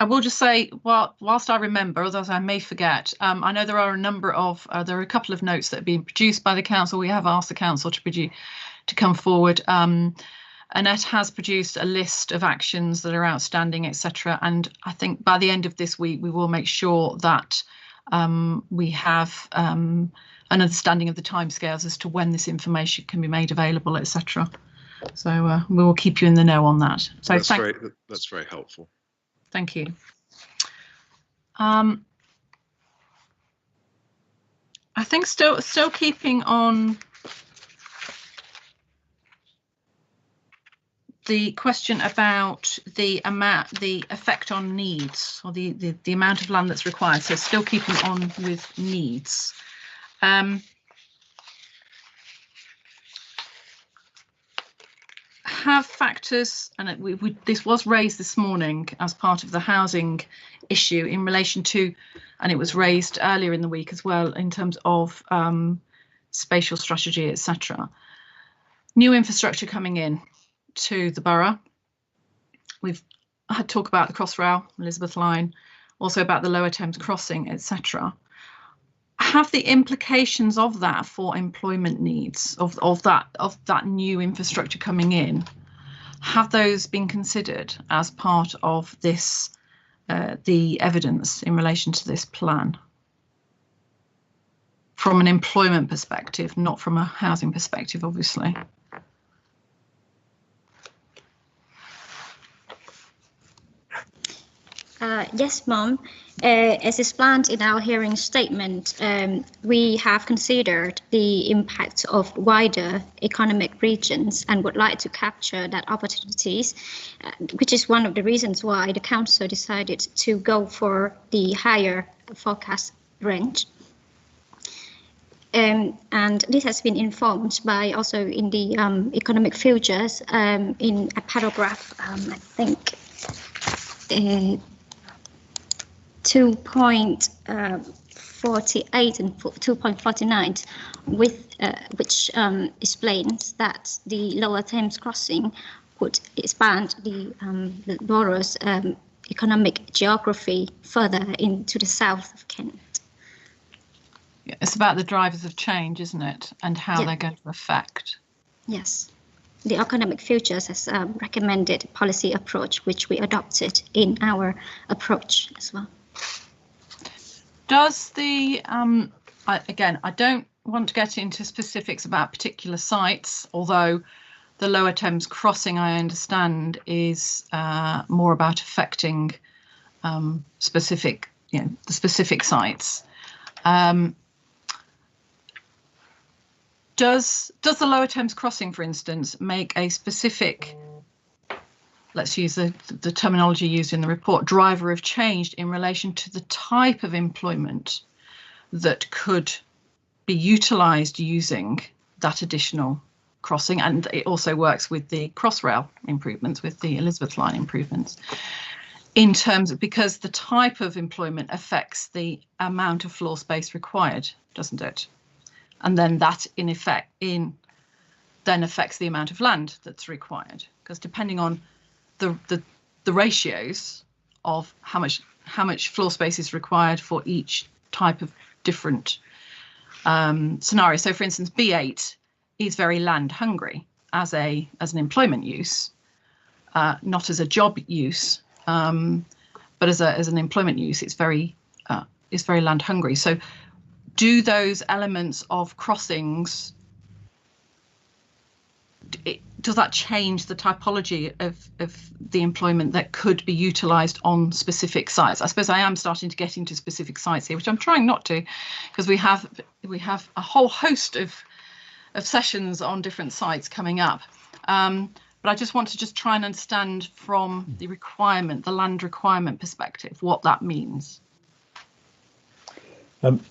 I will just say, whilst I remember, otherwise I may forget, I know there are a couple of notes that are being produced by the council. We have asked the council to come forward. Annette has produced a list of actions that are outstanding, etc. And I think by the end of this week, we will make sure that we have an understanding of the timescales as to when this information can be made available, etc. So we will keep you in the know on that. So that's very helpful. Thank you. I think still keeping on the question about the effect on needs, or the amount of land that's required. So still keeping on with needs. Have factors, and this was raised this morning as part of the housing issue in relation to, and it was raised earlier in the week as well, in terms of spatial strategy, etc. New infrastructure coming in to the borough. We've had talk about the Crossrail, Elizabeth Line, also about the Lower Thames Crossing, etc. Have the implications of that for employment needs of that new infrastructure coming in, have those been considered as part of this the evidence in relation to this plan from an employment perspective, not from a housing perspective, obviously? Yes, Mom. As explained in our hearing statement, we have considered the impact of wider economic regions and would like to capture that opportunities, which is one of the reasons why the council decided to go for the higher forecast range. And this has been informed by also in the economic futures in a paragraph, I think, 2.48 and 2.49, which explains that the Lower Thames Crossing would expand the borough's economic geography further into the south of Kent. Yeah, it's about the drivers of change, isn't it, and how they're going to affect. Yes. The economic futures has recommended policy approach, which we adopted in our approach as well. Does the, again, I don't want to get into specifics about particular sites, although the Lower Thames Crossing, I understand, is more about affecting specific, the specific sites. Does the Lower Thames Crossing, for instance, make a specific, let's use the terminology used in the report, driver of change in relation to the type of employment that could be utilised using that additional crossing? And it also works with the Crossrail improvements, with the Elizabeth Line improvements. in terms of, because the type of employment affects the amount of floor space required, doesn't it? And then that in effect then affects the amount of land that's required, because depending on the ratios of how much floor space is required for each type of different scenario. So for instance, B8 is very land hungry as an employment use, not as a job use, but as an employment use. It's very land hungry. So do those elements of crossings, does that change the typology of the employment that could be utilised on specific sites? I suppose I am starting to get into specific sites here, which I'm trying not to, because we have a whole host of sessions on different sites coming up. But I just want to try and understand from the land requirement perspective, what that means.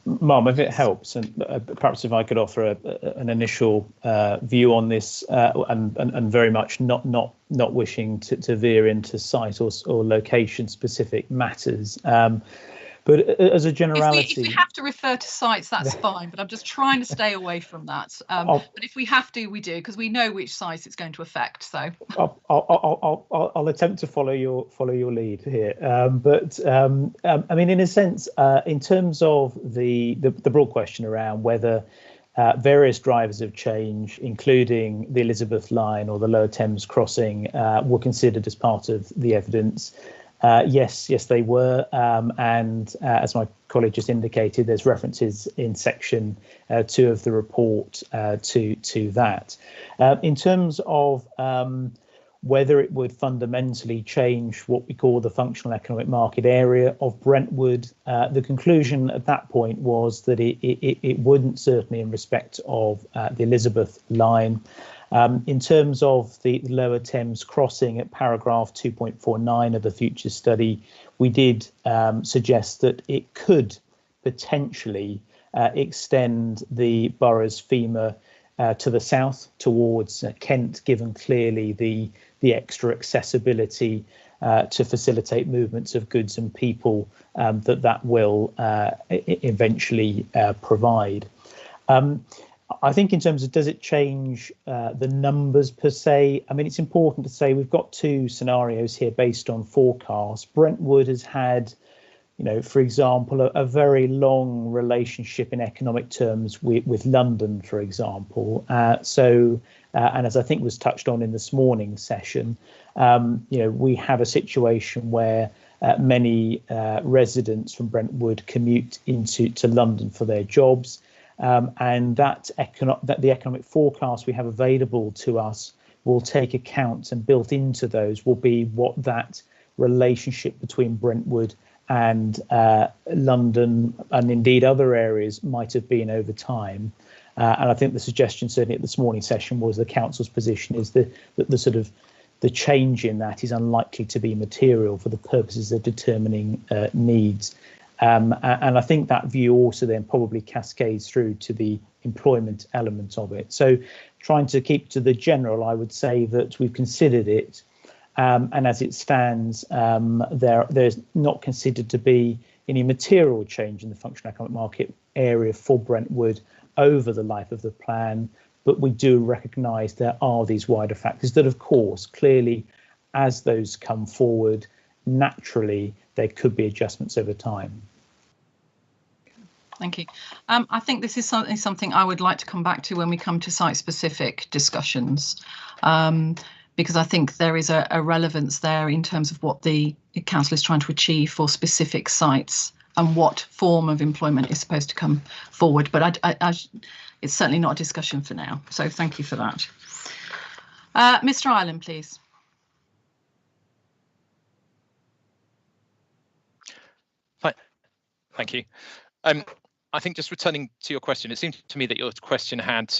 Mom, if it helps, and perhaps if I could offer an initial view on this, and very much not wishing to veer into site or location specific matters, but as a generality, if we have to refer to sites, that's fine. But I'm just trying to stay away from that. But if we have to, we do, because we know which sites it's going to affect. So I'll attempt to follow your lead here. I mean, in a sense, in terms of the broad question around whether various drivers of change, including the Elizabeth Line or the Lower Thames crossing, were considered as part of the evidence. Yes, they were, and as my colleague just indicated, there's references in section 2 of the report to that. In terms of whether it would fundamentally change what we call the functional economic market area of Brentwood, the conclusion at that point was that it wouldn't, certainly in respect of the Elizabeth Line. In terms of the Lower Thames crossing at paragraph 2.49 of the future study, we did suggest that it could potentially extend the borough's FEMA to the south towards Kent, given clearly the extra accessibility to facilitate movements of goods and people that will eventually provide. I think in terms of, does it change the numbers per se? I mean, it's important to say we've got two scenarios here based on forecasts. Brentwood has had, for example, a very long relationship in economic terms with London, for example. And as I think was touched on in this morning's session, we have a situation where many residents from Brentwood commute to London for their jobs. And the economic forecast we have available to us will take account, and built into those will be what that relationship between Brentwood and London, and indeed other areas, might have been over time. And I think the suggestion, certainly at this morning's session, was the council's position is that the change in that is unlikely to be material for the purposes of determining needs. And I think that view also then probably cascades through to the employment element of it. So trying to keep to the general, I would say that we've considered it. And as it stands, there's not considered to be any material change in the functional economic market area for Brentwood over the life of the plan. But we do recognise there are these wider factors that, of course, clearly, as those come forward, naturally, there could be adjustments over time. Thank you. I think this is something I would like to come back to when we come to site-specific discussions, because I think there is a relevance there in terms of what the council is trying to achieve for specific sites and what form of employment is supposed to come forward. But it's certainly not a discussion for now. So thank you for that. Mr. Ireland, please. Thank you. I think just returning to your question, it seemed to me that your question had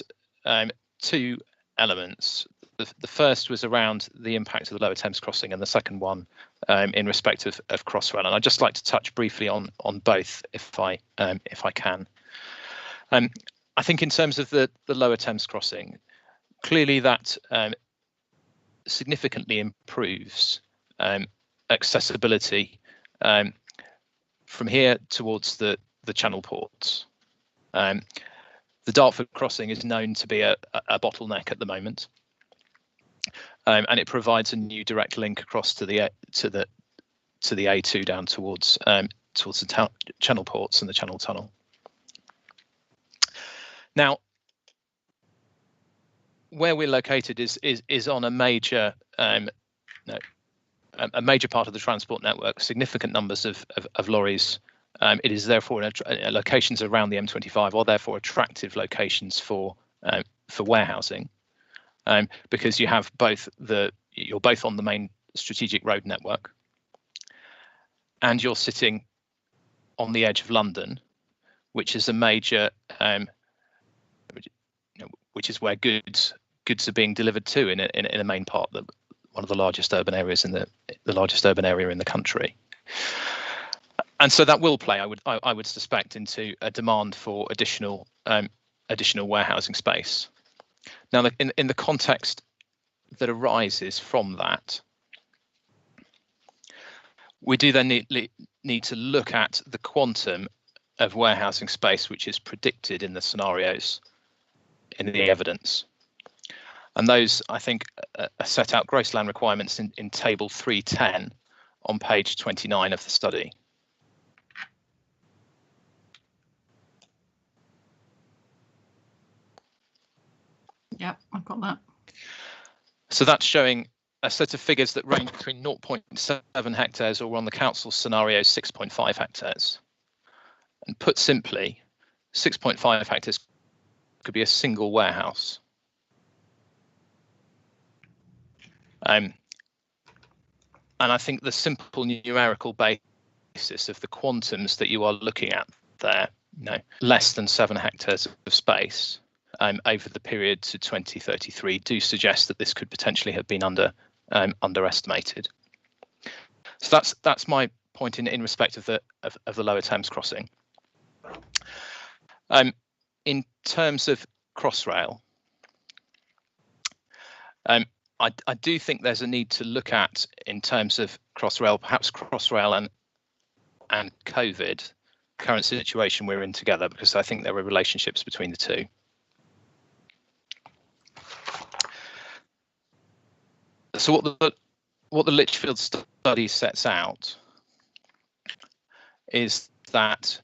two elements. The first was around the impact of the Lower Thames crossing, and the second one in respect of Crossrail. And I'd just like to touch briefly on both, if I can. I think in terms of the Lower Thames crossing, clearly that significantly improves accessibility from here towards the channel ports. The Dartford crossing is known to be a bottleneck at the moment, and it provides a new direct link across to the A2 down towards the channel ports and the Channel Tunnel. Now, where we're located is on a major part of the transport network, significant numbers of lorries. It is therefore locations around the M25 are therefore attractive locations for warehousing, because you have you're both on the main strategic road network, and you're sitting on the edge of London, which is a major, which is where goods are being delivered to in a main part, one of the largest urban areas the largest urban area in the country. And so that will play, I would suspect, into a demand for additional warehousing space. Now, in the context that arises from that, we do then need to look at the quantum of warehousing space which is predicted in the scenarios in the evidence. And those, I think, are set out gross land requirements in table 310 on page 29 of the study. Yeah, I've got that. So that's showing a set of figures that range between 0.7 hectares, or on the council's scenario, 6.5 hectares. And put simply, 6.5 hectares could be a single warehouse. And I think the simple numerical basis of the quantums that you are looking at there, less than 7 hectares of space over the period to 2033, do suggest that this could potentially have been underestimated. So that's my point in respect of the Lower Thames crossing. In terms of Crossrail, I do think there's a need to look at, in terms of Crossrail, perhaps Crossrail and COVID, current situation we're in together, because I think there are relationships between the two. So what the Litchfield study sets out is that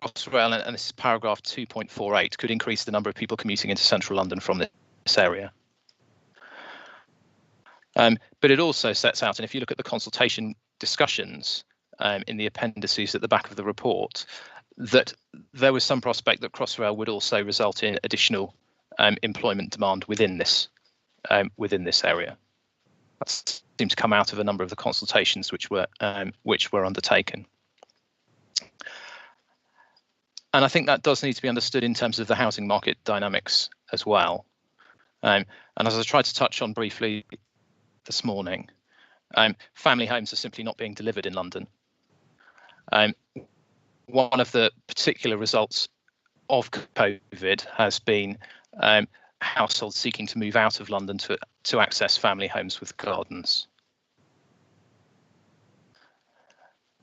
Crossrail, and this is paragraph 2.48, could increase the number of people commuting into central London from this area. But it also sets out, and if you look at the consultation discussions in the appendices at the back of the report, that there was some prospect that Crossrail would also result in additional employment demand within this area. That seemed to come out of a number of the consultations which were undertaken. And I think that does need to be understood in terms of the housing market dynamics as well. And as I tried to touch on briefly this morning, family homes are simply not being delivered in London. One of the particular results of COVID has been households seeking to move out of London to access family homes with gardens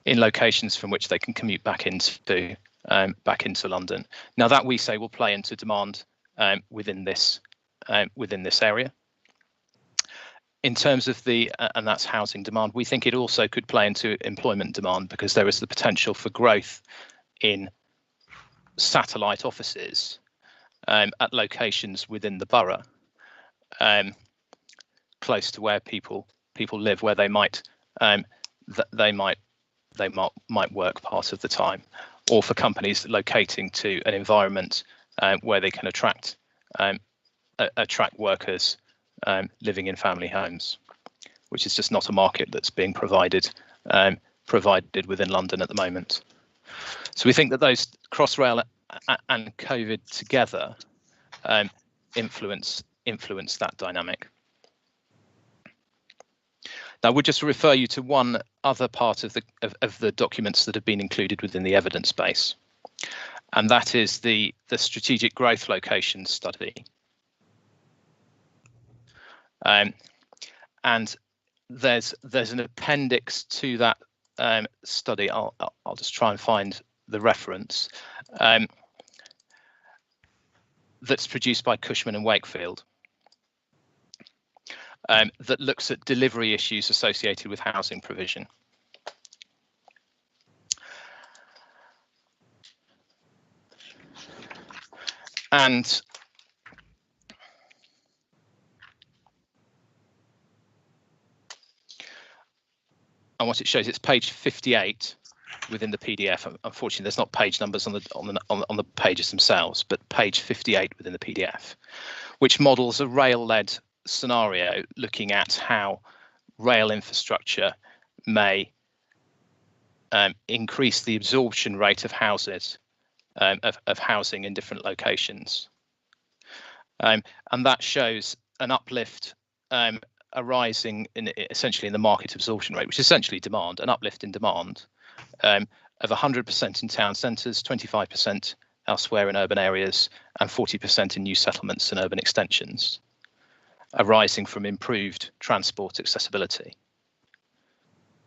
in locations from which they can commute back into London. Now that, we say, will play into demand within this area. In terms of and that's housing demand, we think it also could play into employment demand, because there is the potential for growth in satellite offices at locations within the borough, close to where people live, where they might work part of the time, or for companies locating to an environment where they can attract workers living in family homes, which is just not a market that's being provided within London at the moment. So we think that those Crossrail and COVID together influence that dynamic. Now, I would just refer you to one other part of the documents that have been included within the evidence base, and that is the strategic growth location study. And there's an appendix to that study. I'll just try and find the reference. That's produced by Cushman and Wakefield. That looks at delivery issues associated with housing provision. And what it shows, it's page 58 within the PDF. Unfortunately, there's not page numbers on the pages themselves, but page 58 within the PDF, which models a rail-led scenario looking at how rail infrastructure may increase the absorption rate of houses, of housing in different locations. And that shows an uplift arising essentially in the market absorption rate, which is essentially demand, an uplift in demand of 100% in town centres, 25% elsewhere in urban areas, and 40% in new settlements and urban extensions, arising from improved transport accessibility.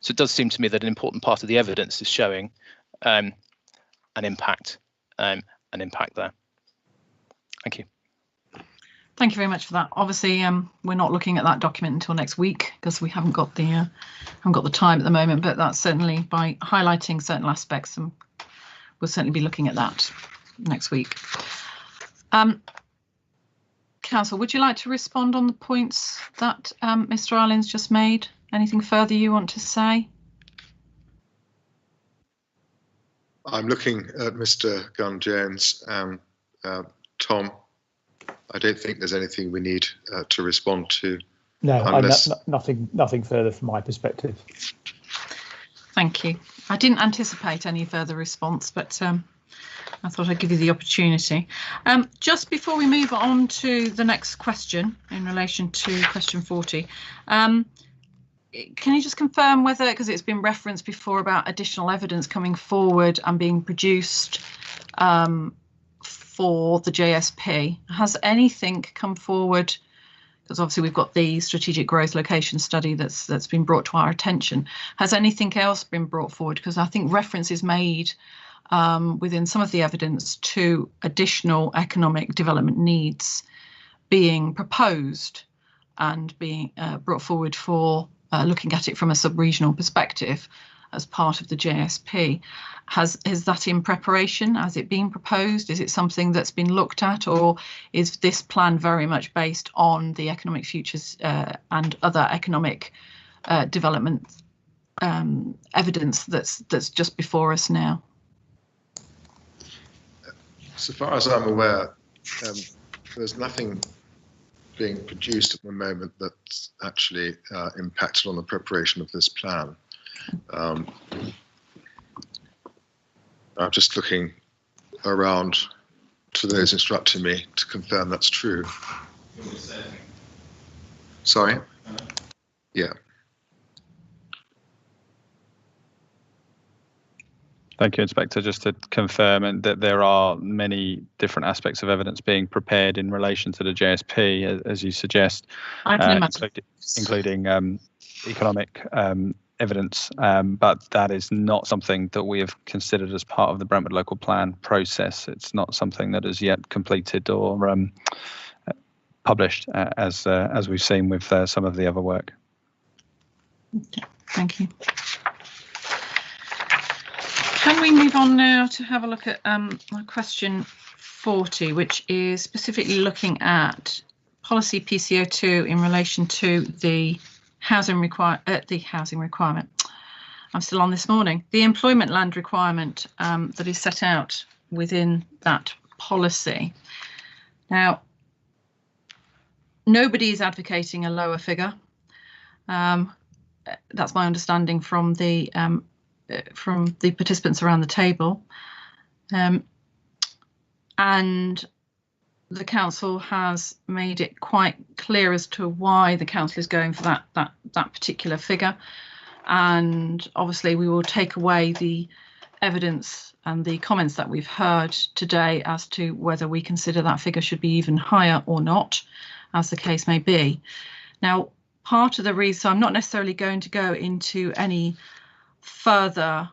So it does seem to me that an important part of the evidence is showing an impact there. Thank you. Thank you very much for that. Obviously, we're not looking at that document until next week because we haven't got the time at the moment. But that's certainly by highlighting certain aspects, and we'll certainly be looking at that next week. Council, would you like to respond on the points that Mr. Island's just made? Anything further you want to say? I'm looking at Mr. Gunn-Jones and Tom. I don't think there's anything we need to respond to. No, unless... nothing further from my perspective. Thank you. I didn't anticipate any further response, but I thought I'd give you the opportunity. Just before we move on to the next question in relation to question 40, can you just confirm whether, because it's been referenced before about additional evidence coming forward and being produced for the JSP, has anything come forward? Because obviously we've got the strategic growth location study that's been brought to our attention. Has anything else been brought forward? Because I think reference is made within some of the evidence to additional economic development needs being proposed and being brought forward for looking at it from a sub-regional perspective as part of the JSP. Is that in preparation? Has it been proposed? Is it something that's been looked at, or is this plan very much based on the economic futures and other economic development evidence that's just before us now? So far as I'm aware, there's nothing being produced at the moment that's actually impacted on the preparation of this plan. I'm just looking around to those instructing me to confirm that's true. Sorry? Yeah. Thank you, Inspector. Just to confirm that there are many different aspects of evidence being prepared in relation to the JSP, as you suggest, including economic evidence, but that is not something that we have considered as part of the Brentwood Local Plan process. It's not something that is yet completed or published, as we've seen with some of the other work. Okay, thank you. Can we move on now to have a look at question 40, which is specifically looking at policy PCO2 in relation to the housing requirement. I'm still on this morning. The employment land requirement that is set out within that policy. Now, nobody is advocating a lower figure. That's my understanding from the participants around the table, and the council has made it quite clear as to why the council is going for that particular figure. And obviously we will take away the evidence and the comments that we've heard today as to whether we consider that figure should be even higher or not, as the case may be. Now, part of the reason, so I'm not necessarily going to go into any further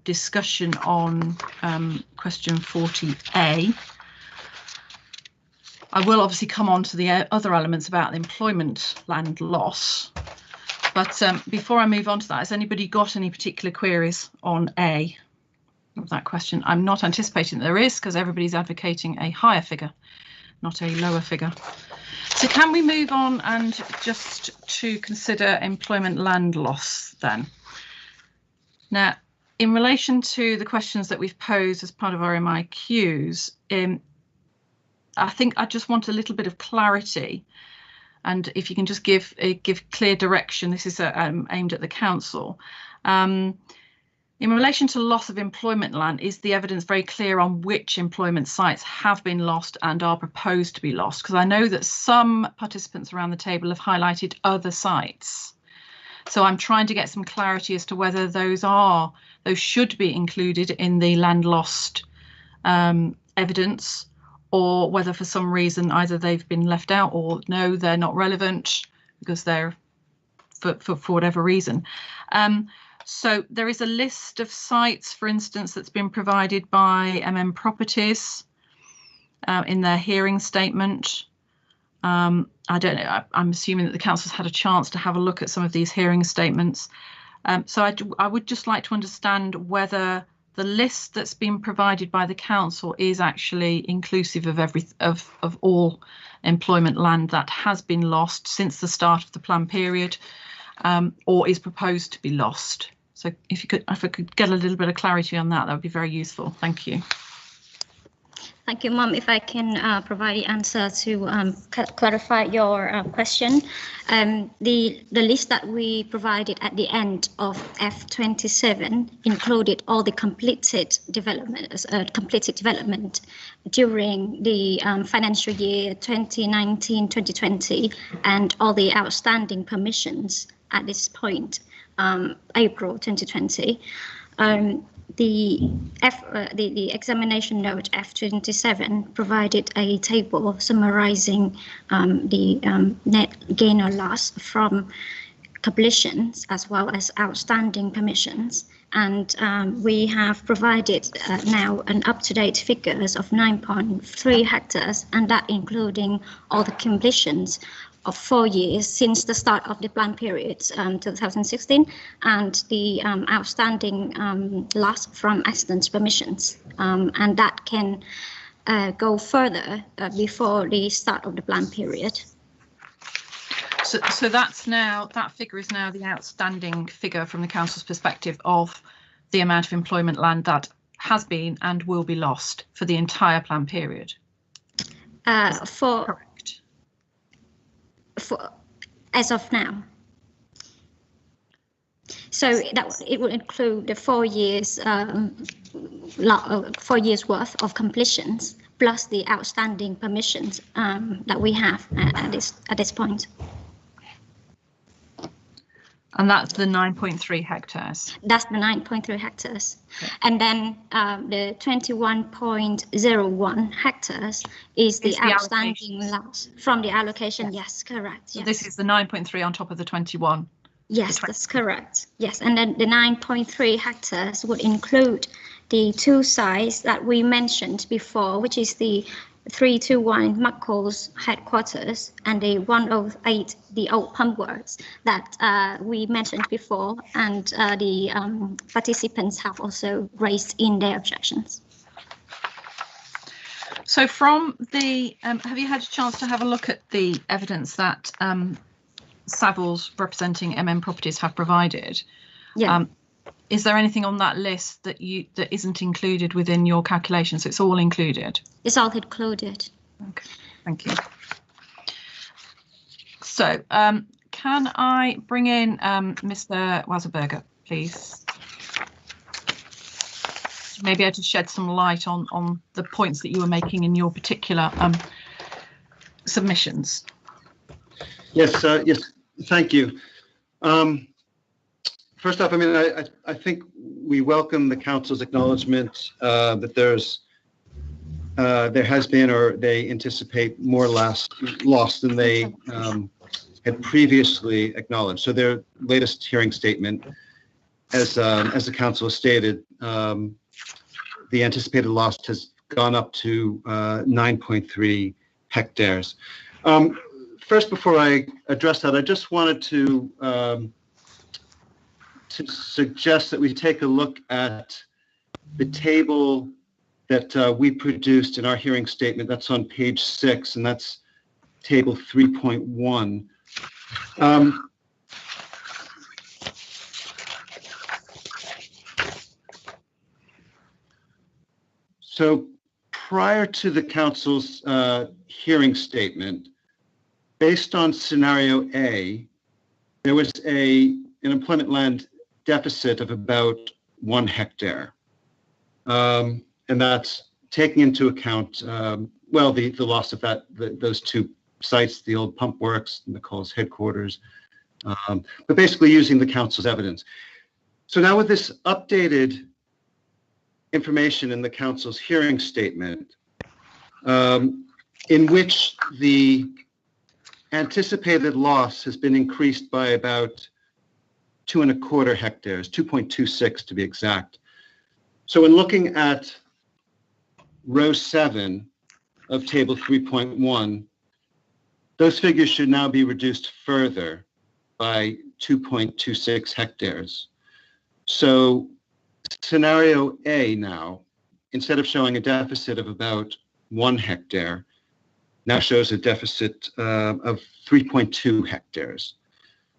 discussion on question 40A. I will obviously come on to the other elements about the employment land loss. But before I move on to that, has anybody got any particular queries on A of that question? I'm not anticipating that there is, because everybody's advocating a higher figure, not a lower figure. So can we move on and just to consider employment land loss then? Now, in relation to the questions that we've posed as part of our MIQs, I think I just want a little bit of clarity. And if you can just give clear direction, this is aimed at the council. In relation to loss of employment land, is the evidence very clear on which employment sites have been lost and are proposed to be lost? Because I know that some participants around the table have highlighted other sites. So I'm trying to get some clarity as to whether those should be included in the land lost evidence, or whether for some reason either they've been left out or no, they're not relevant because they're for whatever reason. So there is a list of sites, for instance, that's been provided by Properties in their hearing statement. I don't know, I'm assuming that the council's had a chance to have a look at some of these hearing statements. So I would just like to understand whether the list that's been provided by the council is actually inclusive of all employment land that has been lost since the start of the plan period, or is proposed to be lost. So if I could get a little bit of clarity on that, that would be very useful. Thank you. Thank you, Mum. If I can provide the answer to clarify your question. The list that we provided at the end of F27 included all the completed development during the financial year 2019-2020 and all the outstanding permissions at this point, April 2020. The examination note F27 provided a table summarizing the net gain or loss from completions as well as outstanding permissions. And we have provided now an up-to-date figures of 9.3 hectares, and that including all the completions of 4 years since the start of the plan period, 2016, and the outstanding loss from accidents permissions, and that can go further before the start of the plan period. So that's now, that figure is now the outstanding figure from the council's perspective of the amount of employment land that has been and will be lost for the entire plan period. Correct. For as of now. So that it will include the 4 years 4 years worth of completions plus the outstanding permissions that we have at this point. And that's the 9.3 hectares. That's the 9.3 hectares. Okay. And then the 21.01 hectares is the outstanding loss from the allocation. Yes, correct. So yes. This is the 9.3 on top of the 21. Yes, that's correct. Yes, and then the 9.3 hectares would include the 2 sites that we mentioned before, which is the 321 Muckles headquarters and the 108, the old pump works that we mentioned before, and the participants have also raised in their objections. So from the, have you had a chance to have a look at the evidence that Savills representing Properties have provided? Yeah. Is there anything on that list that isn't included within your calculations? It's all included. It's all included. Okay, thank you. So, can I bring in Mr. Wasserberger, please? Maybe I just shed some light on the points that you were making in your particular submissions. Yes, yes, thank you. First off, I mean, I think we welcome the council's acknowledgement that there has been, or they anticipate more loss than they had previously acknowledged. So their latest hearing statement, as the council has stated, the anticipated loss has gone up to 9.3 hectares. First, before I address that, I just wanted to suggest that we take a look at the table that we produced in our hearing statement. That's on page 6, and that's table 3.1. So prior to the council's hearing statement, based on scenario A, there was an employment land deficit of about 1 hectare. And that's taking into account, well, the loss of those 2 sites, the old pump works, McCall's headquarters, but basically using the council's evidence. So now with this updated information in the council's hearing statement, in which the anticipated loss has been increased by about 2.25 hectares, 2.26 to be exact. So in looking at row 7 of table 3.1, those figures should now be reduced further by 2.26 hectares. So scenario A now, instead of showing a deficit of about 1 hectare, now shows a deficit of 3.2 hectares.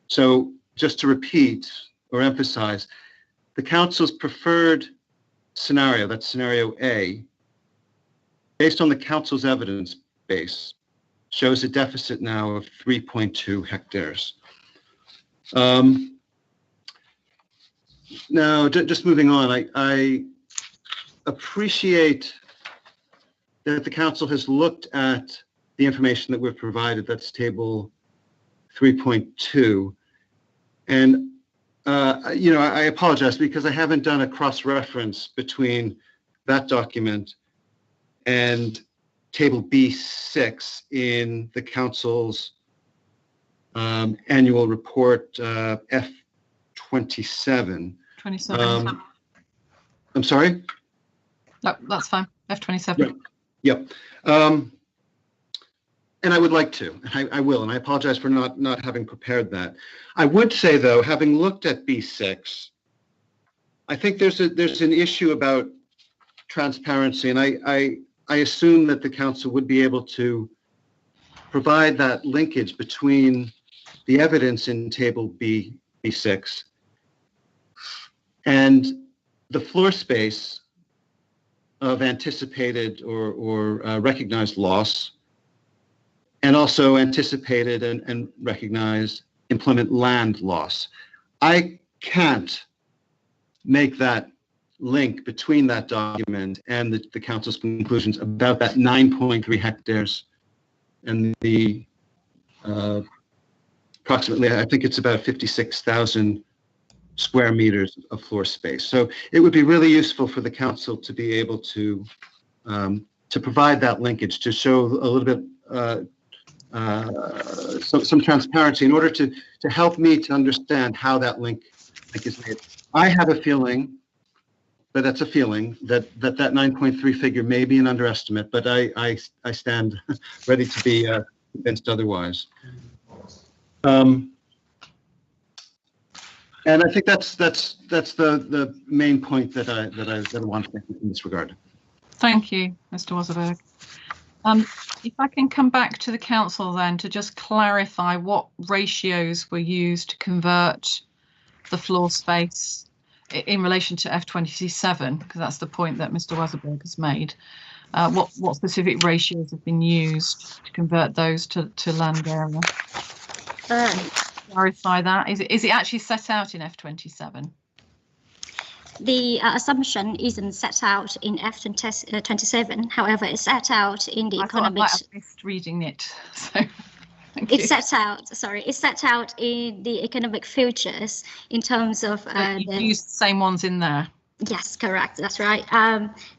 So just to repeat or emphasize, the council's preferred scenario, that's scenario A, based on the council's evidence base, shows a deficit now of 3.2 hectares. Now, just moving on, I appreciate that the council has looked at the information that we've provided, that's table 3.2. And, you know, I apologize because I haven't done a cross-reference between that document and table B6 in the council's annual report F27. 27. I'm sorry? No, that's fine. F27. Yep. And I would like to, I will, and I apologize for not having prepared that. I would say, though, having looked at B6, I think there's an issue about transparency, and I assume that the council would be able to provide that linkage between the evidence in table B6 and the floor space of anticipated or recognized loss, and also anticipated and recognized employment land loss. I can't make that link between that document and the council's conclusions about that 9.3 hectares and the approximately, I think it's about 56,000 square meters of floor space. So it would be really useful for the council to be able to provide that linkage, to show a little bit some transparency in order to help me to understand how that link is made. I have a feeling, but that's a feeling, that 9.3 figure may be an underestimate, but I stand ready to be convinced otherwise. And I think that's the main point that I want to make in this regard. Thank you, Mr. Wasserberg. If I can come back to the council then to just clarify what ratios were used to convert the floor space in relation to F27, because that's the point that Mr. Wasserberg has made. What specific ratios have been used to convert those to land area? Clarify that. Is it actually set out in F27? The assumption isn't set out in F27. However, it's set out in the economic. I thought I missed reading it. So it's set out. Sorry, it's set out in the economic futures in terms of. You used the same ones in there. Yes, correct. That's right.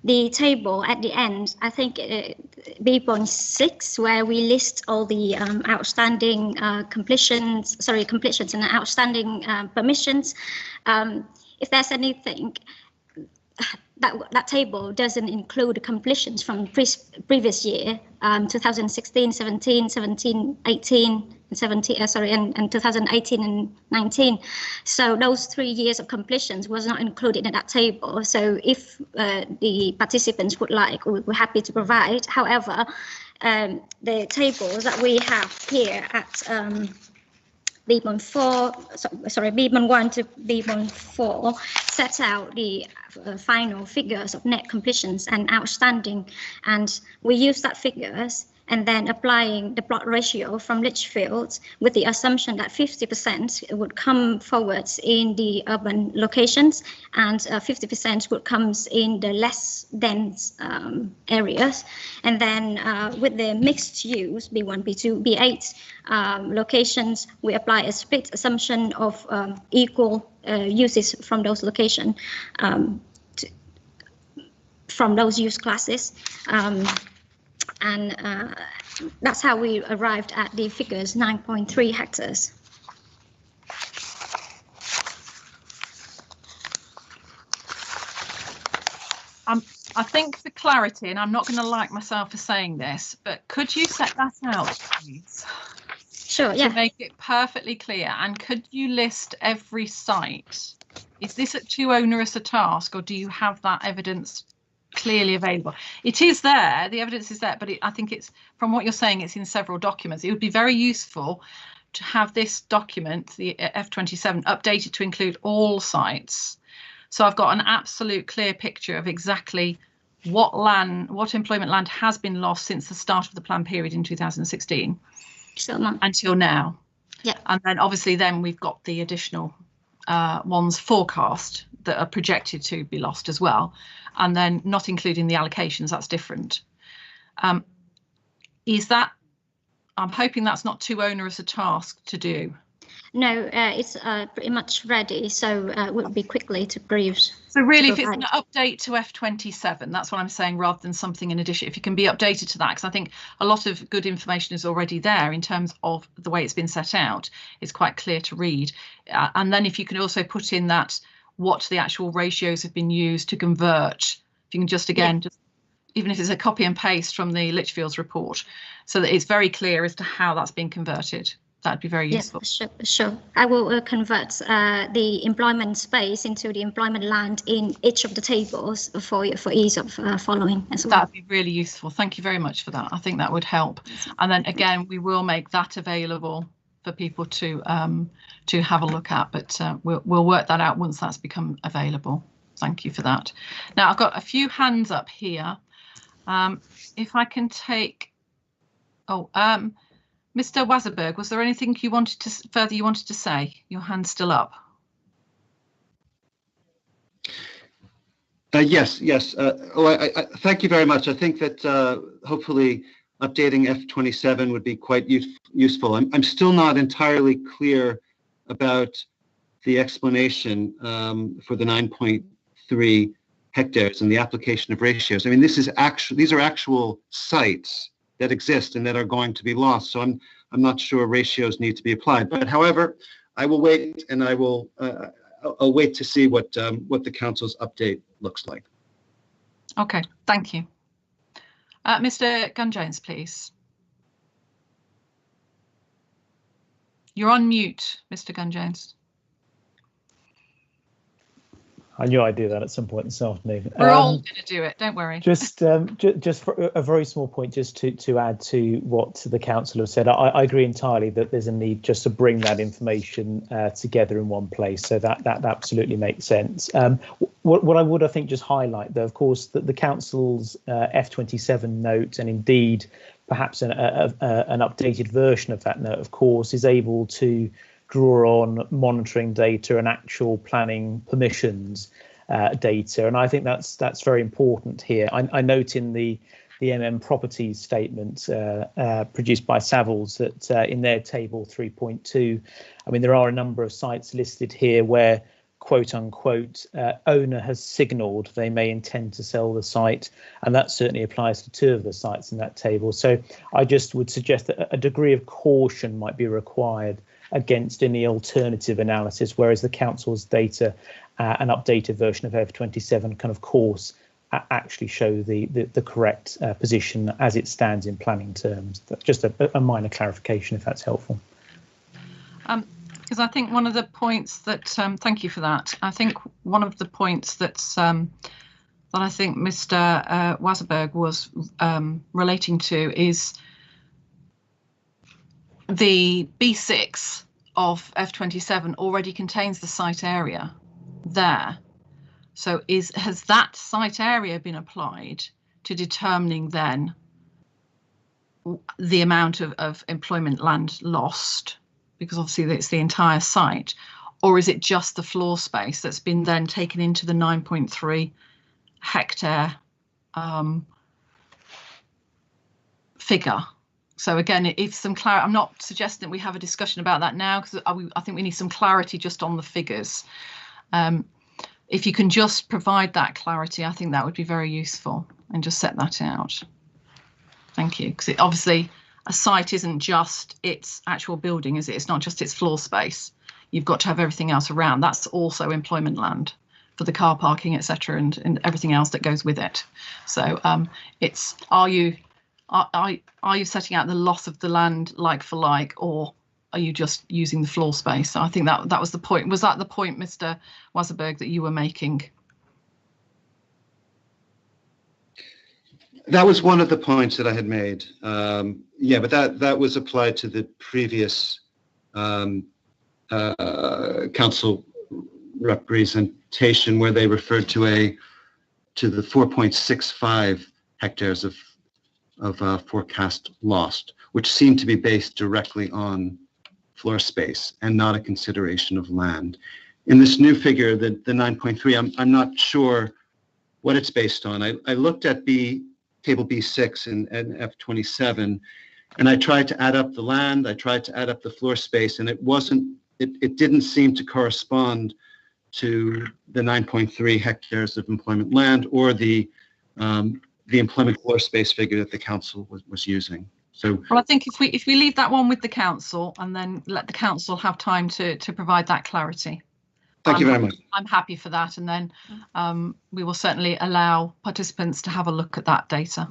The table at the end, I think B.6, where we list all the outstanding completions and outstanding permissions. If there's anything, that table doesn't include the completions from previous year, 2016, 17, 17, 18. 17, and 2018 and 19. So those 3 years of completions was not included in that table. So if the participants would like, we're happy to provide. However, the tables that we have here at B.1 to B.4 sets out the final figures of net completions and outstanding, and we use that figures and then applying the plot ratio from Litchfield with the assumption that 50% would come forwards in the urban locations and 50% would come in the less dense areas. And then with the mixed use, B1, B2, B8 locations, we apply a split assumption of equal uses from those locations, from those use classes. And that's how we arrived at the figures 9.3 hectares. I think for clarity, and I'm not going to like myself for saying this, but could you set that out, please? Sure, yeah. To make it perfectly clear, and could you list every site? Is this too onerous a task, or do you have that evidence clearly available? It is there, the evidence is there, but I think it's, from what you're saying, it's in several documents. It would be very useful to have this document, the F27, updated to include all sites. So I've got an absolute clear picture of exactly what employment land has been lost since the start of the plan period in 2016 until now. Yeah. And then obviously then we've got the additional ones forecast that are projected to be lost as well, and then not including the allocations. That's different. Is that, I'm hoping that's not too onerous a task to do. No, it's pretty much ready, so it will be quickly to produce. So really, if it's an update to F27, that's what I'm saying, rather than something in addition, if you can be updated to that, because I think a lot of good information is already there in terms of the way it's been set out. It's quite clear to read. And then if you can also put in that, what the actual ratios have been used to convert, if you can just, again, just even if it's a copy and paste from the Litchfield's report, so that it's very clear as to how that's been converted. That'd be very useful. Yeah, sure. I will convert the employment space into the employment land in each of the tables for ease of following as well. That'd be really useful. Thank you very much for that. I think that would help. And then again, we will make that available for people to have a look at, but we'll work that out once that's become available. Thank you for that. Now I've got a few hands up here. If I can take, Mr. Wasserberg, was there anything you wanted to say? Your hand's still up. Yes. Thank you very much. I think that hopefully updating F27 would be quite useful. I'm still not entirely clear about the explanation for the 9.3 hectares and the application of ratios. I mean, these are actual sites that exist and that are going to be lost. So I'm not sure ratios need to be applied. But however, I will wait, and I'll wait to see what the council's update looks like. Okay, thank you. Mr. Gunn-Jones, please. You're on mute, Mr. Gunn-Jones. I knew I'd do that at some point this afternoon. We're all going to do it, don't worry. Just for a very small point, just to add to what the council have said, I agree entirely that there's a need just to bring that information together in one place. So that absolutely makes sense. What I would, I think, just highlight, though, of course, that the council's F27 note, and indeed perhaps an updated version of that note, of course, is able to draw on monitoring data and actual planning permissions data, and I think that's very important here. I note in the MM Properties statement produced by Savills that in their table 3.2, I mean, there are a number of sites listed here where quote unquote owner has signalled they may intend to sell the site, and that certainly applies to 2 of the sites in that table. So I just would suggest that a degree of caution might be required against any alternative analysis, whereas the council's data, an updated version of F27 can of course actually show the correct position as it stands in planning terms. That's just a minor clarification if that's helpful. Because I think one of the points that, thank you for that. I think one of the points that's that I think Mr. Wasserberg was relating to is the B6 of F27 already contains the site area there. So has that site area been applied to determining then the amount of employment land lost? Because obviously it's the entire site, or is it just the floor space that's been then taken into the 9.3 hectare figure? So again, if some clarity, I'm not suggesting that we have a discussion about that now, because I think we need some clarity just on the figures. If you can just provide that clarity, I think that would be very useful, and just set that out. Thank you, because obviously a site isn't just its actual building, is it? It's not just its floor space. You've got to have everything else around. That's also employment land for the car parking, etc., and everything else that goes with it. So it's are you setting out the loss of the land like for like, or are you just using the floor space? So I think that was the point. Was that the point, Mr. Wasserberg, that you were making? That was one of the points that I had made. Yeah, but that was applied to the previous council representation, where they referred to the 4.65 hectares of forecast lost, which seemed to be based directly on floor space and not a consideration of land. In this new figure, the 9.3, I'm not sure what it's based on. I looked at table B6 and F27, and I tried to add up the land, I tried to add up the floor space, and it didn't seem to correspond to the 9.3 hectares of employment land or the employment floor space figure that the council was using. So, well, I think if we leave that one with the council and then let the council have time to provide that clarity. Thank you very much. I'm happy for that, and then we will certainly allow participants to have a look at that data.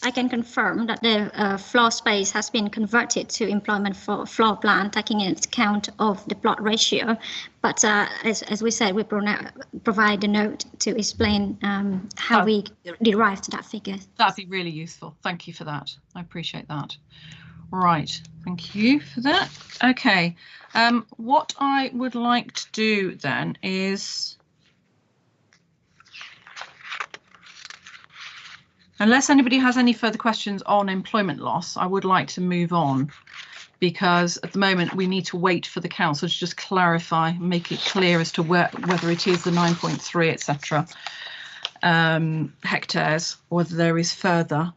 I can confirm that the floor space has been converted to employment floor plan, taking into account of the plot ratio. But as we said, we provide a note to explain how we derived that figure. That'd be really useful. Thank you for that. I appreciate that. Right, thank you for that. Okay, what I would like to do then is, unless anybody has any further questions on employment loss, I would like to move on, because at the moment we need to wait for the council to just clarify, make it clear as to whether it is the 9.3, etc. Hectares, or whether there is further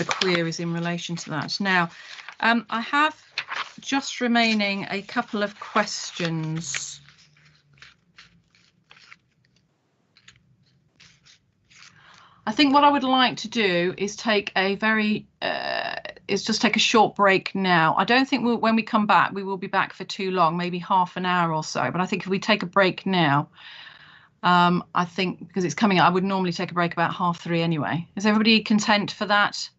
queries in relation to that. Now, I have just remaining a couple of questions. I think what I would like to do is take a just take a short break now. I don't think when we come back, we will be back for too long, maybe half an hour or so. But I think if we take a break now, I think because it's coming up, I would normally take a break about 3:30 anyway. Is everybody content for that?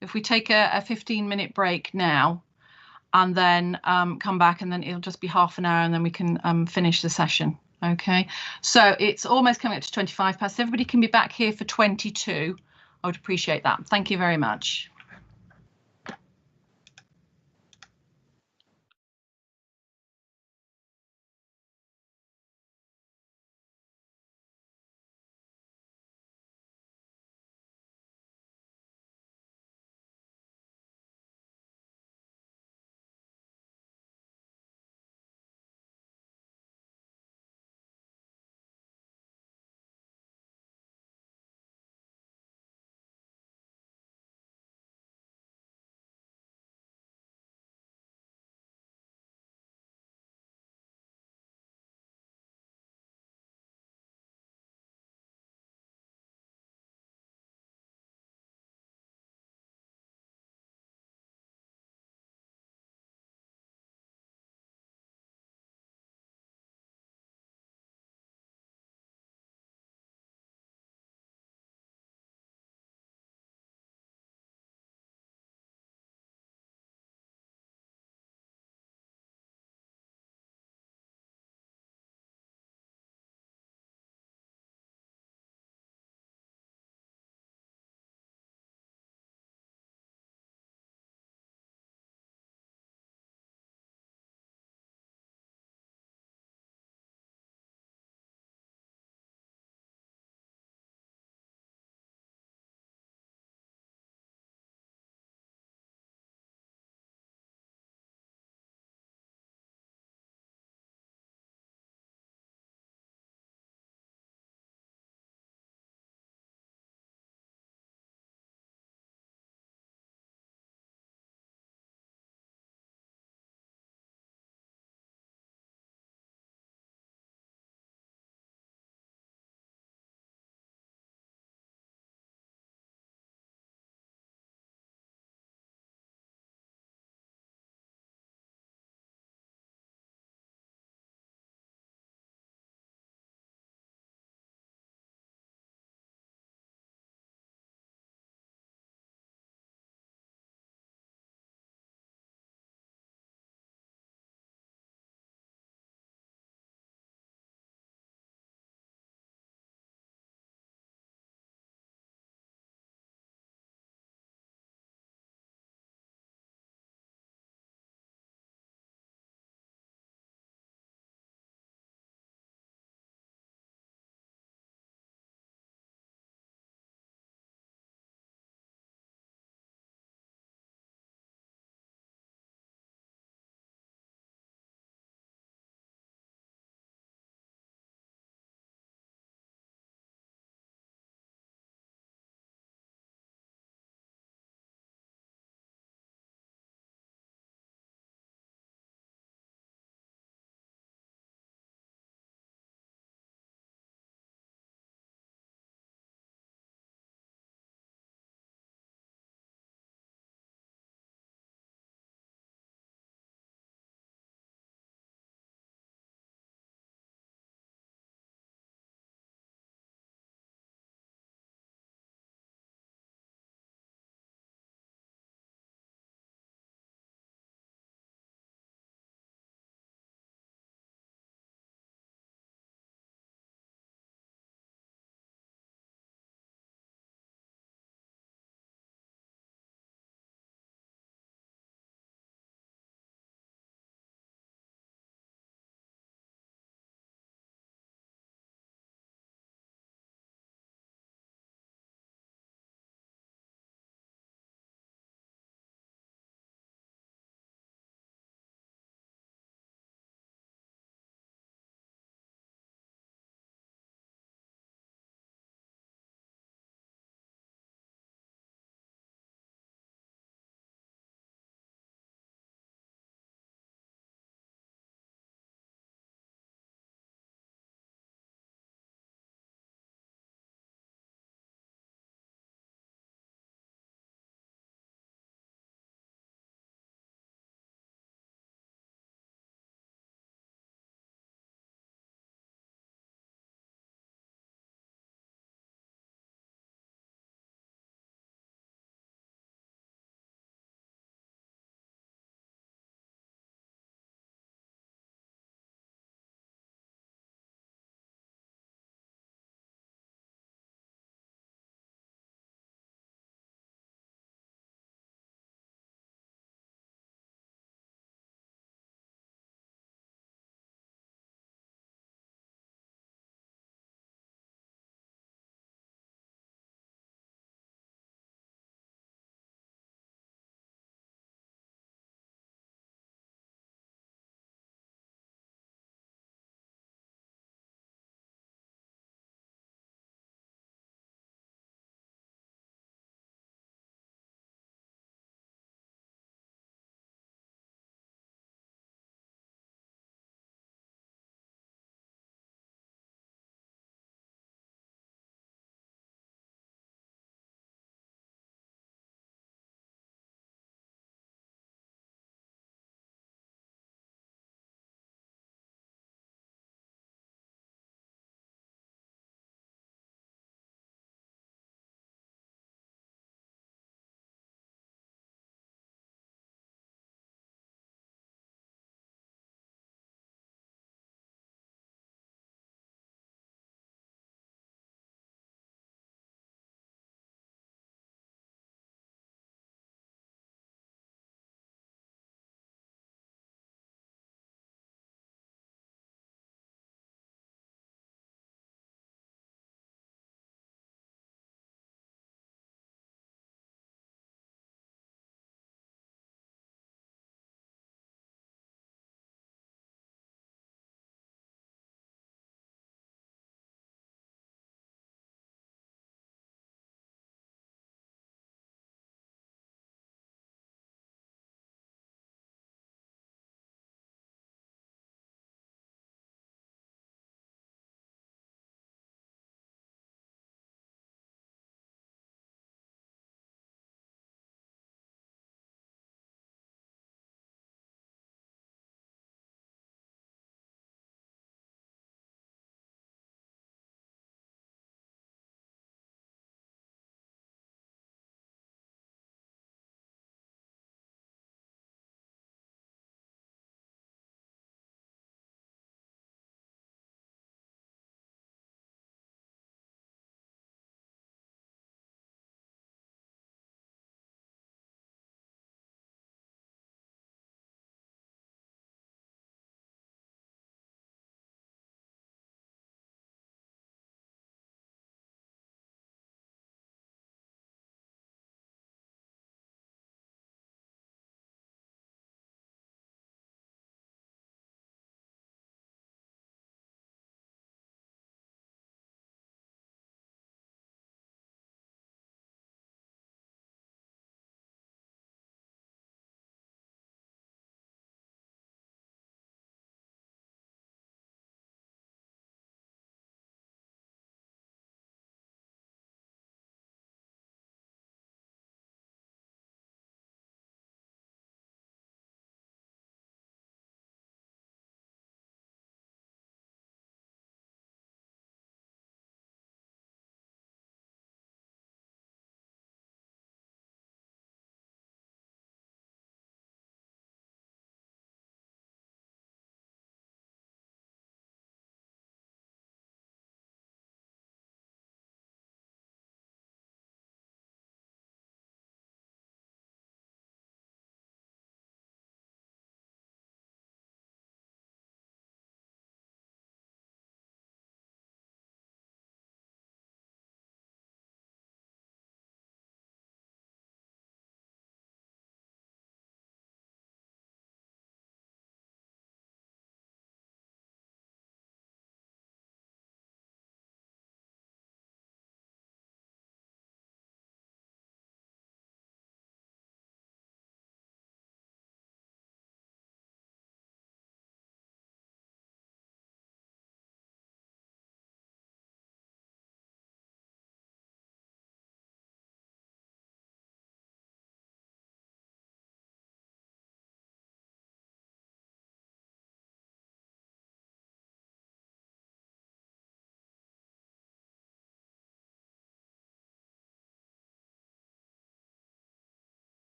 If we take a 15-minute break now and then come back, and then it'll just be half an hour, and then we can finish the session. Okay, so it's almost coming up to 25 past. Everybody can be back here for 22. I would appreciate that. Thank you very much.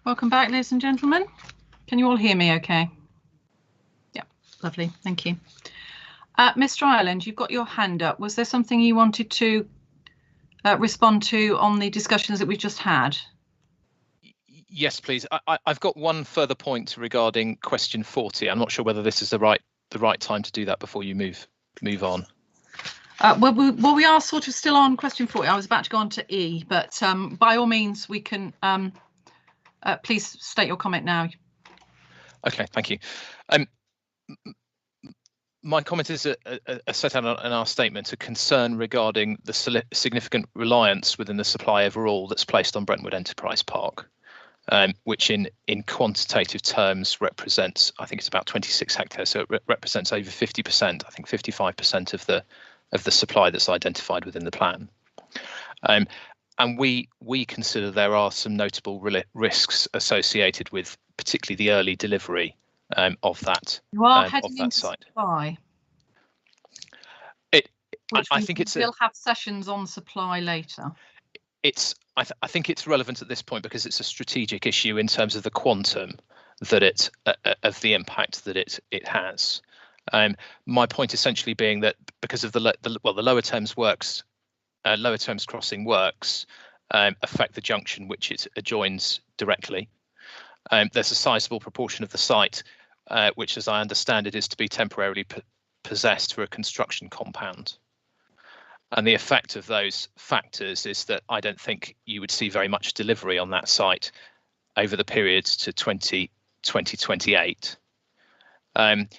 Welcome back, ladies and gentlemen. Can you all hear me okay? Yeah, lovely, thank you. Mr. Ireland, you've got your hand up. Was there something you wanted to respond to on the discussions that we've just had? Yes, please. I've got one further point regarding question 40. I'm not sure whether this is the right time to do that before you move on. Well, we are sort of still on question 40. I was about to go on to E, but by all means, we can. Please state your comment now. Okay, thank you. My comment is set out in our statement, a concern regarding the significant reliance within the supply overall that's placed on Brentwood Enterprise Park, which in quantitative terms represents, I think it's about 26 hectares, so it represents over 50%, I think 55% of the supply that's identified within the plan. And we consider there are some notable risks associated with particularly the early delivery of that you are heading into site. Supply. I think we'll have sessions on supply later. I think it's relevant at this point because it's a strategic issue in terms of the quantum that of the impact that it has. My point essentially being that because of the lower Thames works, lower Thames crossing works affect the junction which it adjoins directly. There's a sizable proportion of the site which, as I understand it, is to be temporarily possessed for a construction compound. And the effect of those factors is that I don't think you would see very much delivery on that site over the periods to 2028. And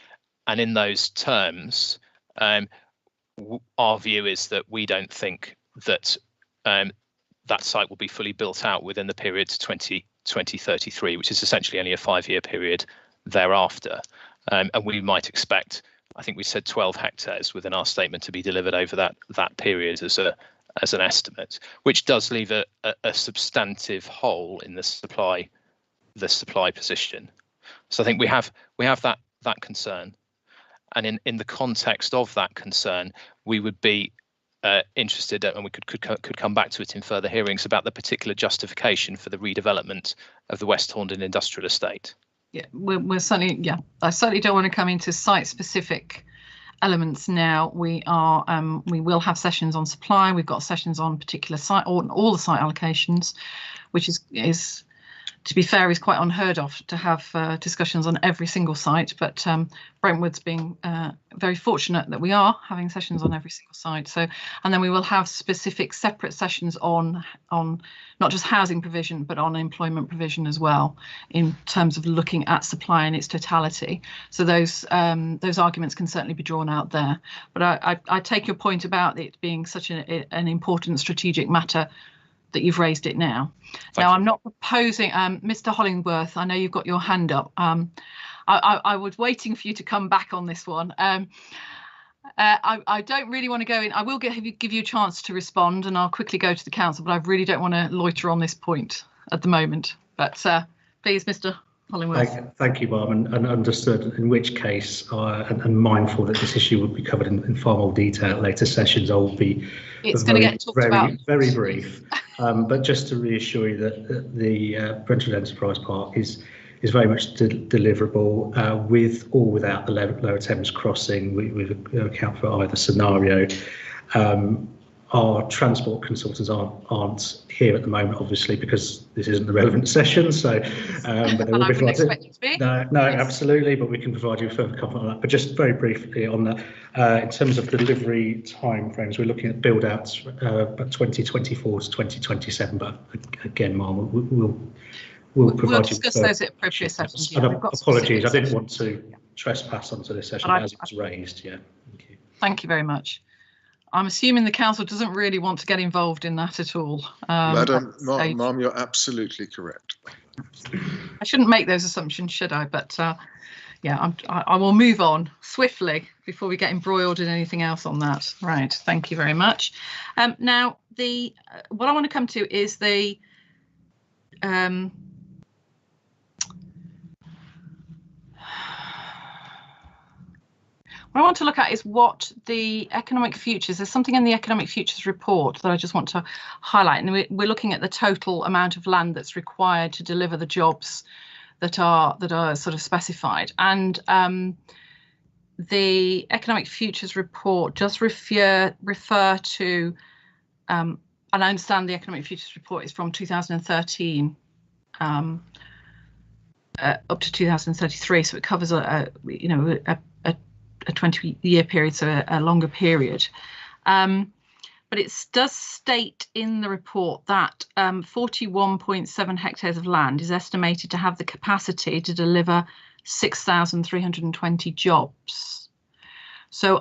in those terms, our view is that we don't think that that site will be fully built out within the period to 2033, which is essentially only a 5-year period thereafter. And we might expect, I think we said 12 hectares within our statement to be delivered over that period as an estimate, which does leave a substantive hole in the supply position. So I think we have that concern, and in the context of that concern, we would be interested, and we could come back to it in further hearings, about the particular justification for the redevelopment of the West Horndon Industrial Estate. Yeah, we're certainly, yeah, I certainly don't want to come into site-specific elements now. We will have sessions on supply. We've got sessions on particular site, or all the site allocations, which is to be fair, is quite unheard of to have discussions on every single site. But Brentwood's being very fortunate that we are having sessions on every single site. So, and then we will have specific separate sessions on not just housing provision, but on employment provision as well, in terms of looking at supply in its totality. So those arguments can certainly be drawn out there. But I take your point about it being such an important strategic matter that you've raised it now. Now, I'm not proposing, Mr. Hollingworth, I know you've got your hand up. I was waiting for you to come back on this one. I don't really want to go in. I will give you a chance to respond, and I'll quickly go to the council, but I really don't want to loiter on this point at the moment. But please, Mr. Hollingworth. Thank you, Barb, and understood, in which case, and mindful that this issue would be covered in far more detail at later sessions, I will be very brief. But just to reassure you that the Brentwood Enterprise Park is very much deliverable with or without the Lower Thames crossing. We account for either scenario. Our transport consultants aren't here at the moment, obviously, because this isn't the relevant session. So, but they will be provided. No, absolutely. But we can provide you with further comment on that. But just very briefly on that, in terms of delivery timeframes, we're looking at build outs 2024 to 2027. But again, Ma'am, we'll provide you discuss those at appropriate sessions. Yeah, apologies, I didn't want to trespass onto this session as it was raised. Yeah, thank you. Thank you very much. I'm assuming the council doesn't really want to get involved in that at all. Madam, Ma'am, you're absolutely correct. I shouldn't make those assumptions, should I? But yeah, I will move on swiftly before we get embroiled in anything else on that. Right, thank you very much. Now, what I want to come to is the What I want to look at is what the economic futures, there's something in the economic futures report that I just want to highlight. And we're looking at the total amount of land that's required to deliver the jobs that are sort of specified. And the economic futures report does refer to, and I understand the economic futures report is from 2013 up to 2033, so it covers a 20-year period, so a longer period. But it does state in the report that 41.7 hectares of land is estimated to have the capacity to deliver 6,320 jobs. So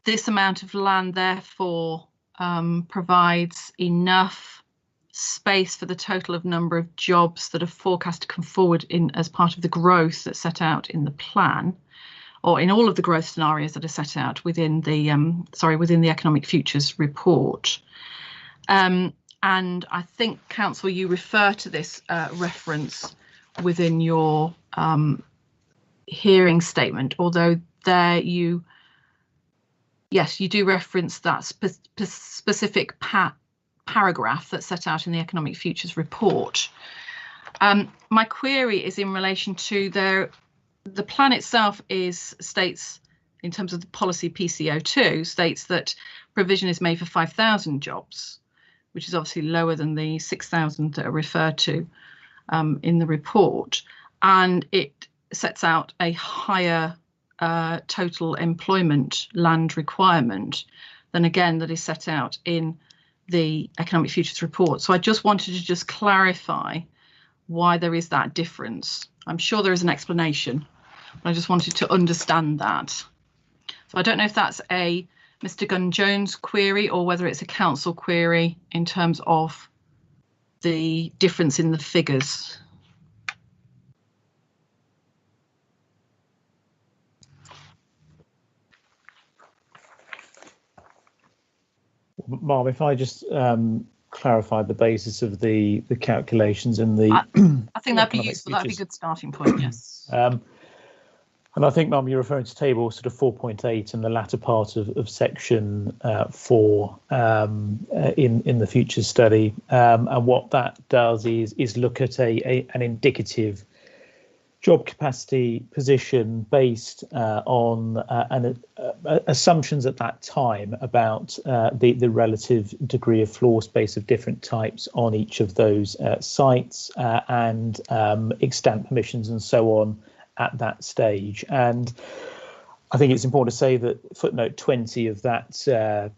this amount of land therefore provides enough space for the total of number of jobs that are forecast to come forward in as part of the growth that's set out in the plan, or in all of the growth scenarios that are set out within the within the economic futures report. And I think, Council, you refer to this reference within your hearing statement, although there you do reference that specific paragraph that's set out in the economic futures report. My query is in relation to the plan itself states, in terms of the policy PCO2, states that provision is made for 5,000 jobs, which is obviously lower than the 6,000 that are referred to in the report. And it sets out a higher total employment land requirement than, again, that is set out in the economic futures report. So I just wanted to just clarify why there is that difference. I'm sure there is an explanation, but I just wanted to understand that. So I don't know if that's a Mr. Gunn-Jones query or whether it's a council query in terms of the difference in the figures. Marv, if I just clarify the basis of the calculations and the... I think that'd be useful. That'd be a good starting point, yes. And I think, Marv, you're referring to table sort of 4.8 and the latter part of section 4 in the futures study. And what that does is look at an indicative job capacity position based on assumptions at that time about the relative degree of floor space of different types on each of those sites and extant permissions and so on at that stage. And I think it's important to say that footnote 20 of that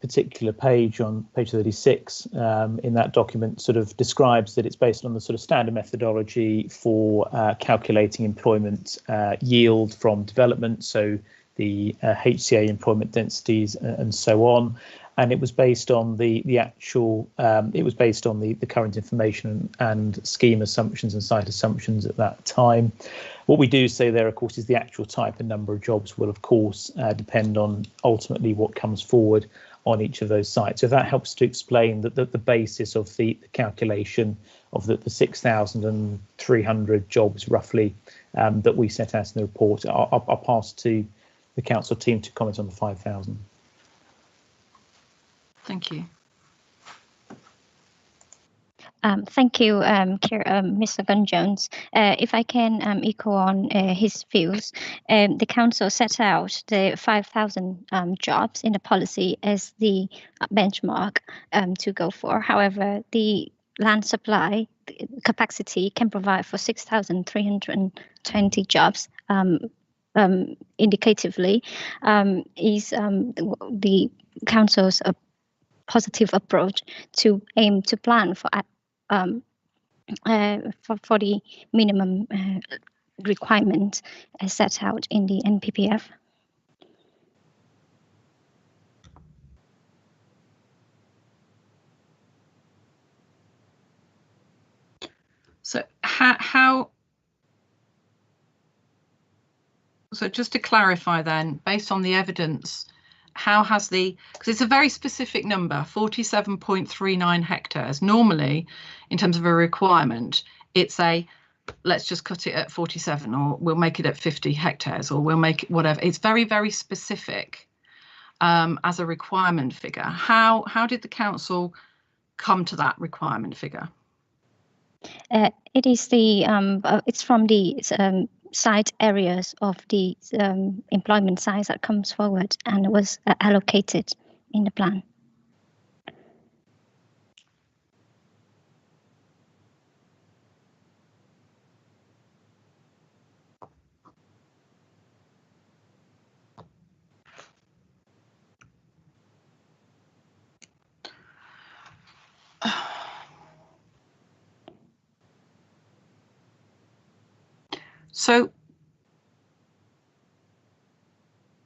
particular page on page 36 in that document sort of describes that it's based on the sort of standard methodology for calculating employment yield from development, so the HCA employment densities and so on. And it was based on the actual, it was based on the current information and scheme assumptions and site assumptions at that time. What we do say there, of course, is the actual type and number of jobs will, of course, depend on ultimately what comes forward on each of those sites. So that helps to explain that the basis of the calculation of the 6,300 jobs roughly that we set out in the report. I'll pass to the council team to comment on the 5,000. Thank you. Thank you, Mr. Gunn-Jones. If I can echo on his views, the council set out the 5,000 jobs in the policy as the benchmark to go for. However, the land supply capacity can provide for 6,320 jobs indicatively is the council's positive approach to aim to plan for the minimum requirement as set out in the NPPF. So so just to clarify then, based on the evidence, how has because it's a very specific number, 47.39 hectares. Normally, in terms of a requirement, it's a let's just cut it at 47, or we'll make it at 50 hectares, or we'll make it whatever. It's very, very specific as a requirement figure. How did the council come to that requirement figure? It is it's from the site areas of the employment sites that comes forward and was allocated in the plan. So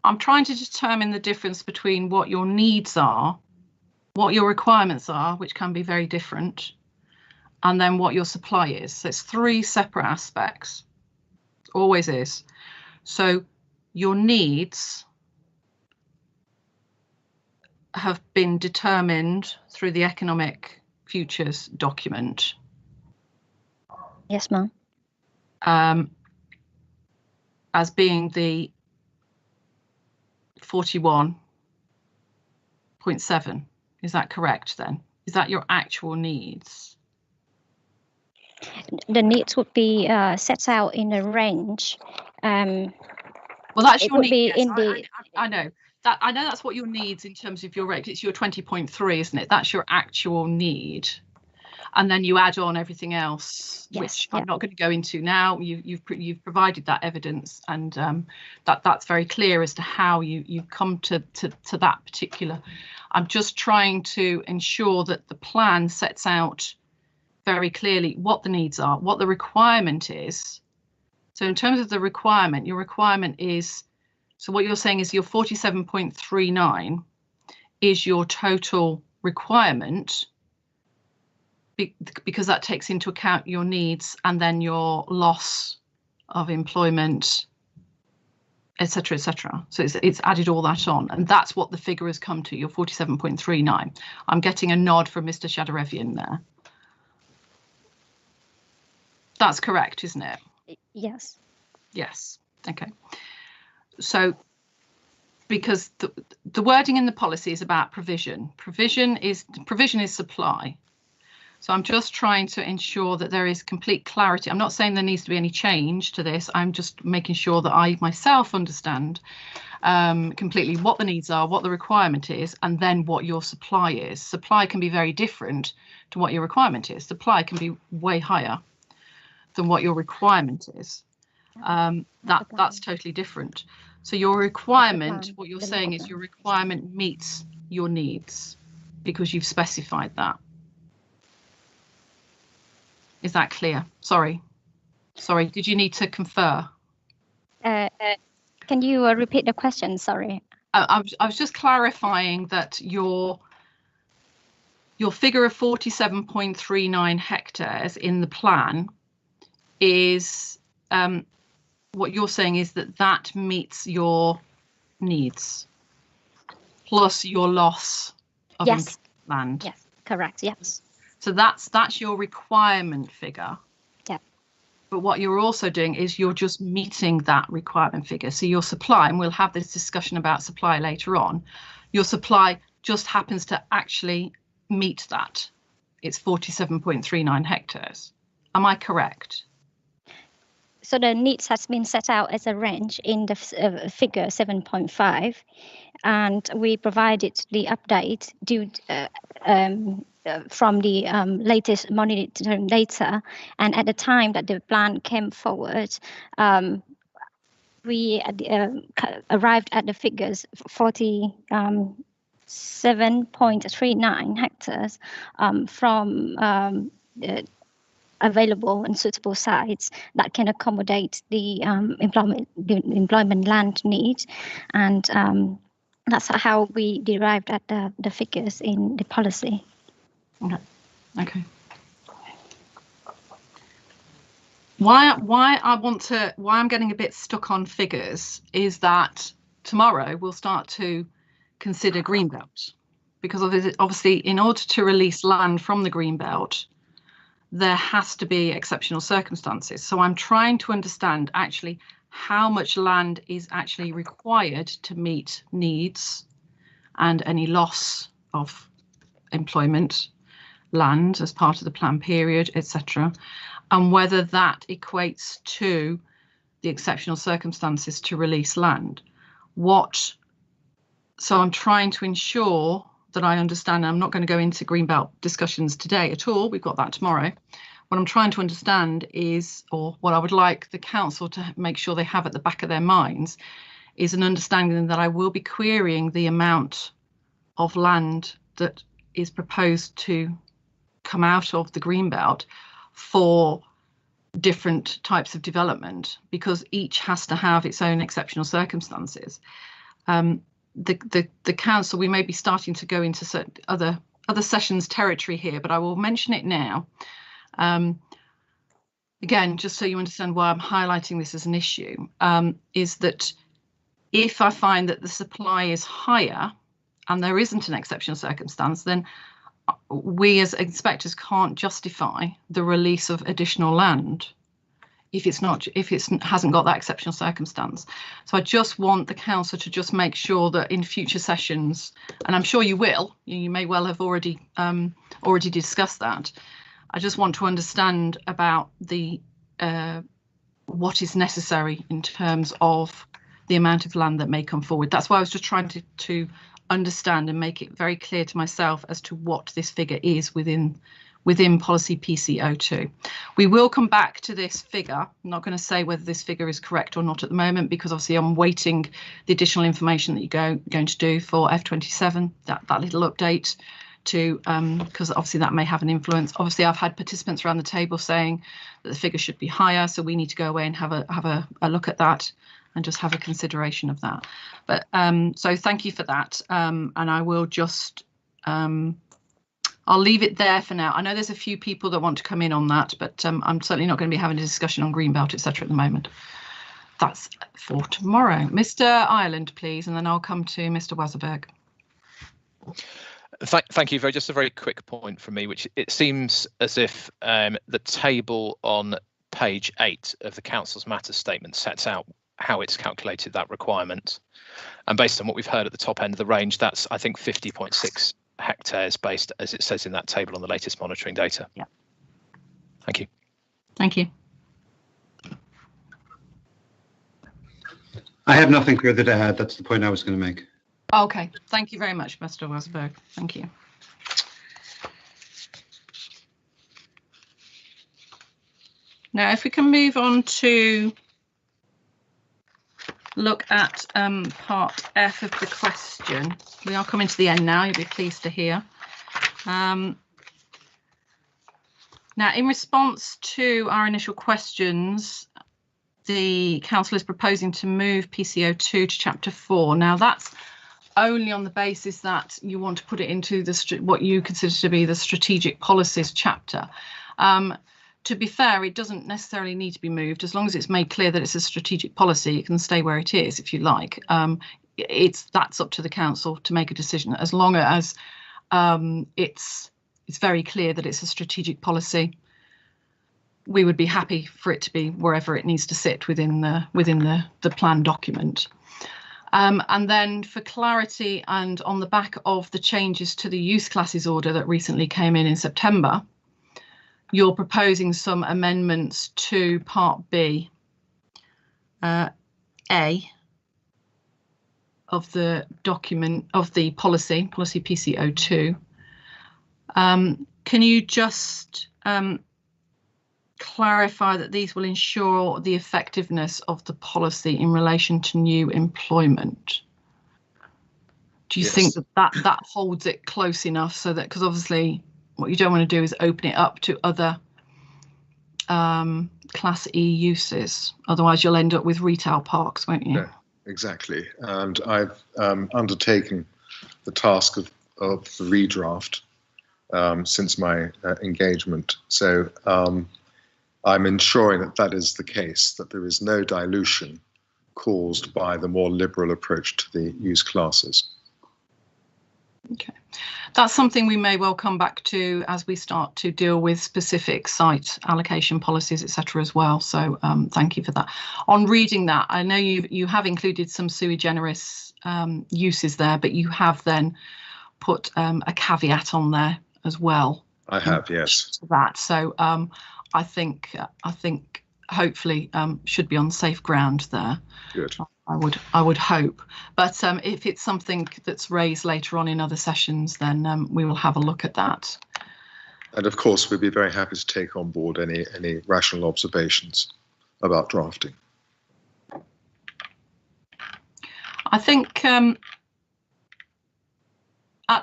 I'm trying to determine the difference between what your needs are, what your requirements are, which can be very different, and then what your supply is. So it's three separate aspects. It always is. So your needs have been determined through the economic futures document. Yes, ma'am. As being the 41.7. Is that correct then? Is that your actual needs? The needs would be set out in a range. Well, that's your need. Yes, in the. I know that. I know that's what your needs in terms of your rate. It's your 20.3, isn't it? That's your actual need. And then you add on everything else, yes, which I'm not going to go into now. You've provided that evidence, and that's very clear as to how you've come to that particular. I'm just trying to ensure that the plan sets out very clearly what the needs are, what the requirement is. So in terms of the requirement, your requirement is, so what you're saying is your 47.39 is your total requirement, because that takes into account your needs and then your loss of employment, etc., etc. So it's added all that on, and that's what the figure has come to, your 47.39. I'm getting a nod from Mr. Shadarevian there. That's correct, isn't it? Yes. Yes. Okay. So because the wording in the policy is about provision. Provision is supply. So I'm just trying to ensure that there is complete clarity. I'm not saying there needs to be any change to this. I'm just making sure that I myself understand completely what the needs are, what the requirement is, and then what your supply is. Supply can be very different to what your requirement is. Supply can be way higher than what your requirement is. That's totally different. So your requirement, what you're saying is your requirement meets your needs because you've specified that. Is that clear? Sorry, did you need to confer? Can you repeat the question? Sorry. I was just clarifying that your figure of 47.39 hectares in the plan is what you're saying is that meets your needs plus your loss of land. Yes, correct. Yes. So that's your requirement figure. Yeah. But what you're also doing is you're just meeting that requirement figure. So your supply, and we'll have this discussion about supply later on, your supply just happens to actually meet that. It's 47.39 hectares. Am I correct? So the needs has been set out as a range in the figure 7.5, and we provided the update due from the latest monitoring data. And at the time that the plan came forward, we arrived at the figures 47.39 hectares from available and suitable sites that can accommodate the employment land needs, and that's how we derived at the figures in the policy. Okay. Why I'm getting a bit stuck on figures is that tomorrow we'll start to consider Greenbelt, because obviously in order to release land from the Greenbelt, there has to be exceptional circumstances. So I'm trying to understand actually how much land is actually required to meet needs and any loss of employment land as part of the plan period, etc., and whether that equates to the exceptional circumstances to release land. So I'm trying to ensure that I understand. I'm not going to go into Greenbelt discussions today at all. We've got that tomorrow. What I'm trying to understand is, or what I would like the council to make sure they have at the back of their minds, is an understanding that I will be querying the amount of land that is proposed to come out of the Greenbelt for different types of development, because each has to have its own exceptional circumstances. The council, we may be starting to go into certain other sessions territory here, but I will mention it now. Again, just so you understand why I'm highlighting this as an issue, is that if I find that the supply is higher and there isn't an exceptional circumstance, then we as inspectors can't justify the release of additional land if it hasn't got that exceptional circumstance. So I just want the council to just make sure that in future sessions, and I'm sure you will, you may well have already discussed that. I just want to understand about the what is necessary in terms of the amount of land that may come forward. That's why I was just trying to understand and make it very clear to myself as to what this figure is within policy PC02. We will come back to this figure. I'm not going to say whether this figure is correct or not at the moment, because obviously I'm waiting the additional information that you're going to do for F27, that little update to, because obviously that may have an influence. Obviously I've had participants around the table saying that the figure should be higher, so we need to go away and have a look at that and just have a consideration of that. But so thank you for that, and I will just I'll leave it there for now. I know there's a few people that want to come in on that, but I'm certainly not going to be having a discussion on Greenbelt, etc. at the moment. That's for tomorrow. Mr. Ireland, please, and then I'll come to Mr. Wasserberg. Thank you. Just a very quick point from me, which it seems as if the table on page 8 of the Council's Matters Statement sets out how it's calculated that requirement. And based on what we've heard at the top end of the range, that's, I think, 50.6 hectares based, as it says in that table, on the latest monitoring data. Yeah. Thank you. Thank you. I have nothing further to add. That's the point I was going to make. Okay. Thank you very much, Mr. Wasberg. Thank you. Now, if we can move on to look at part F of the question. We are coming to the end now, you'll be pleased to hear. Now, in response to our initial questions, the council is proposing to move PCO2 to chapter 4. Now, that's only on the basis that you want to put it into the what you consider to be the strategic policies chapter. To be fair, it doesn't necessarily need to be moved. As long as it's made clear that it's a strategic policy, it can stay where it is if you like. That's up to the council to make a decision, as long as it's very clear that it's a strategic policy. We would be happy for it to be wherever it needs to sit within the plan document. And then for clarity, and on the back of the changes to the use classes order that recently came in September, you're proposing some amendments to Part B, A of the document of the policy PC02. Can you just clarify that these will ensure the effectiveness of the policy in relation to new employment? Do you think that holds it close enough so that, because obviously what you don't want to do is open it up to other Class E uses. Otherwise, you'll end up with retail parks, won't you? Yeah, exactly. And I've undertaken the task of the redraft since my engagement. So I'm ensuring that that is the case, that there is no dilution caused by the more liberal approach to the use classes. Okay. That's something we may well come back to as we start to deal with specific site allocation policies, etc. as well. So thank you for that. On reading that, I know you have included some sui generis uses there, but you have then put a caveat on there as well. I have, yes. To that. So I think hopefully should be on safe ground there. Good. I would hope, but if it's something that's raised later on in other sessions, then we will have a look at that. And of course, we'd be very happy to take on board any rational observations about drafting. I think at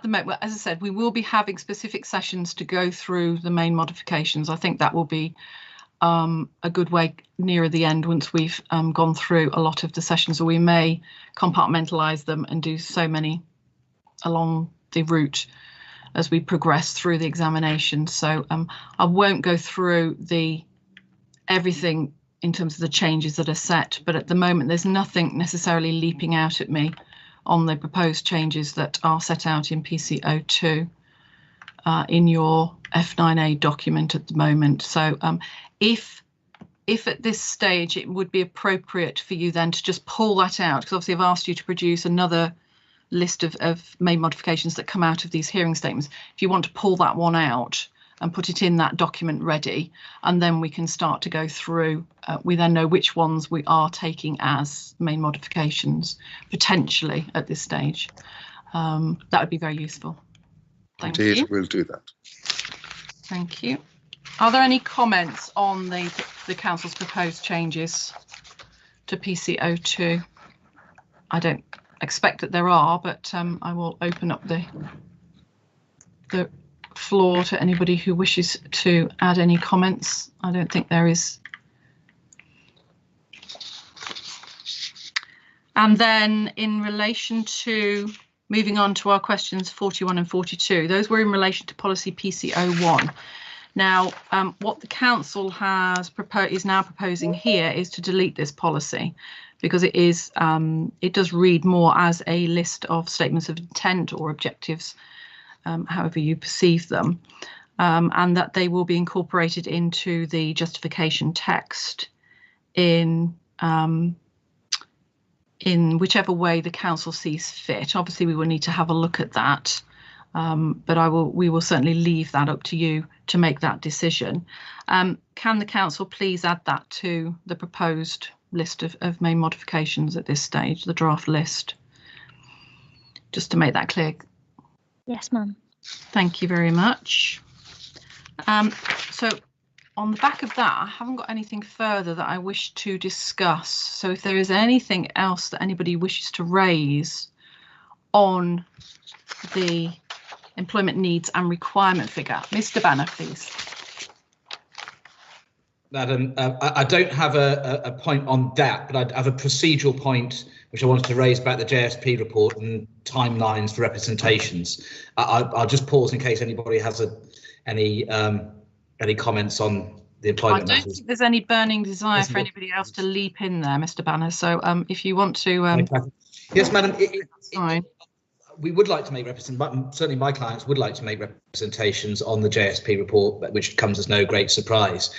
the moment, as I said, we will be having specific sessions to go through the main modifications. I think that will be a good way nearer the end once we've gone through a lot of the sessions, or we may compartmentalise them and do so many along the route as we progress through the examination. So I won't go through everything in terms of the changes that are set, but at the moment there's nothing necessarily leaping out at me on the proposed changes that are set out in PC02 in your F9A document at the moment. So if at this stage it would be appropriate for you then to just pull that out, because obviously I've asked you to produce another list of main modifications that come out of these hearing statements. If you want to pull that one out and put it in that document ready, and then we can start to go through, we then know which ones we are taking as main modifications potentially at this stage. That would be very useful. Thank you. Indeed, we'll do that. Thank you. Are there any comments on the council's proposed changes to PC02? I don't expect that there are, but I will open up the floor to anybody who wishes to add any comments. I don't think there is. And then in relation to moving on to our questions 41 and 42, those were in relation to policy PC01. Now, what the council is now proposing here is to delete this policy, because it does read more as a list of statements of intent or objectives, however you perceive them, and that they will be incorporated into the justification text in whichever way the council sees fit. Obviously, we will need to have a look at that, but we will certainly leave that up to you to make that decision. Can the council please add that to the proposed list of main modifications at this stage, the draft list, just to make that clear? Yes, ma'am. Thank you very much. So on the back of that, I haven't got anything further that I wish to discuss. So if there is anything else that anybody wishes to raise on the employment needs and requirement figure, Mr. Banner, please. Madam, I don't have a point on that, but I have a procedural point which I wanted to raise about the JSP report and timelines for representations. I'll just pause in case anybody has any comments on the employment matters. I don't think there's any burning desire for anybody else to leap in there, Mr. Banner. So if you want to, yes, Madam. Fine. We would like to make certainly my clients would like to make representations on the JSP report, which comes as no great surprise.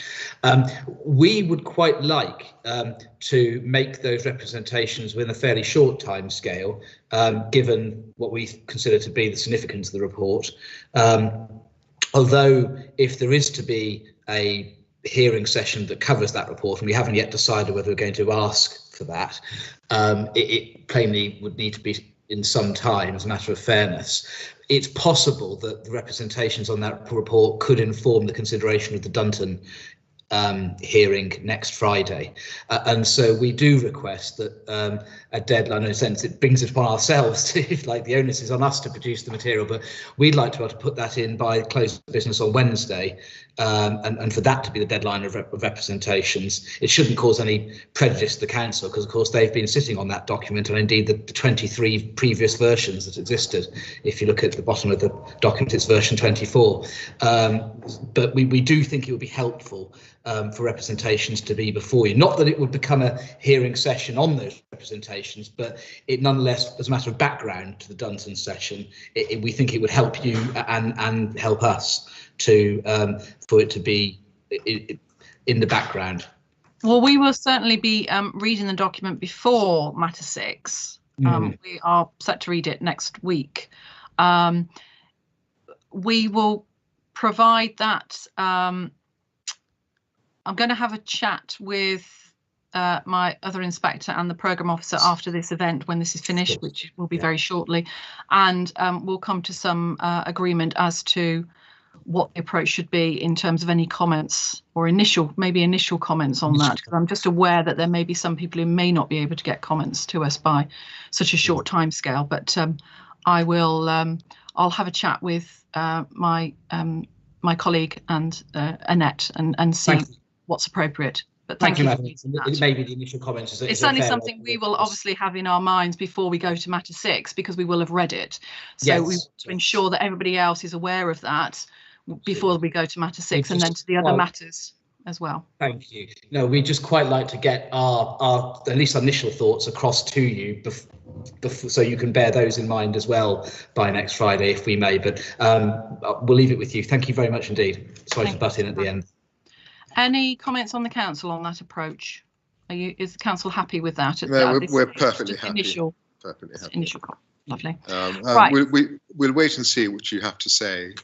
We would quite like to make those representations within a fairly short time scale, given what we consider to be the significance of the report. Although if there is to be a hearing session that covers that report, and we haven't yet decided whether we're going to ask for that, it plainly would need to be in some time as a matter of fairness. It's possible that the representations on that report could inform the consideration of the Dunton hearing next Friday. And so we do request that a deadline, in a sense, it brings it upon ourselves, if like the onus is on us to produce the material, but we'd like to be able to put that in by close of business on Wednesday, and for that to be the deadline of representations. It shouldn't cause any prejudice to the council, because of course they've been sitting on that document, and indeed the 23 previous versions that existed. If you look at the bottom of the document, it's version 24. But we do think it would be helpful for representations to be before you. Not that it would become a hearing session on those representations, but it nonetheless, as a matter of background to the Dunton session, we think it would help you and help us to for it to be in the background. Well, we will certainly be reading the document before Matter 6. We are set to read it next week. We will provide that. I'm going to have a chat with my other inspector and the programme officer after this event when this is finished, which will be very shortly, and we'll come to some agreement as to what the approach should be in terms of any comments or maybe initial comments on that, because I'm just aware that there may be some people who may not be able to get comments to us by such a short time scale. But I will I'll have a chat with my colleague and Annette and see what's appropriate. But thank you. Maybe the initial comments. It's certainly something we will obviously have in our minds before we go to Matter 6, because we will have read it. So we want to ensure that everybody else is aware of that before we go to Matter 6 and then to the other matters as well. Thank you. No, we just quite like to get our at least initial thoughts across to you so you can bear those in mind as well by next Friday, if we may. But we'll leave it with you. Thank you very much indeed. Sorry to butt in at the end. Any comments on the council on that approach? Is the council happy with that? No, we're perfectly happy. Initial comment. Lovely. Right. We'll wait and see what you have to say.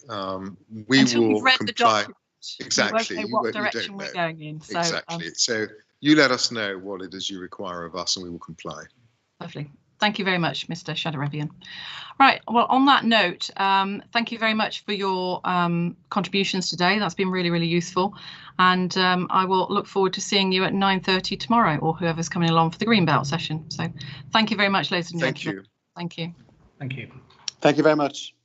We Until will we've read comply. The document, exactly. We won't know what direction we're going in. So, exactly. So you let us know what it is you require of us, and we will comply. Lovely. Thank you very much, Mr. Shadarabian. Right, well, on that note, thank you very much for your contributions today. That's been really, really useful. And I will look forward to seeing you at 9:30 tomorrow, or whoever's coming along for the Greenbelt session. So thank you very much, ladies and gentlemen. Thank you. Thank you. Thank you. Thank you very much.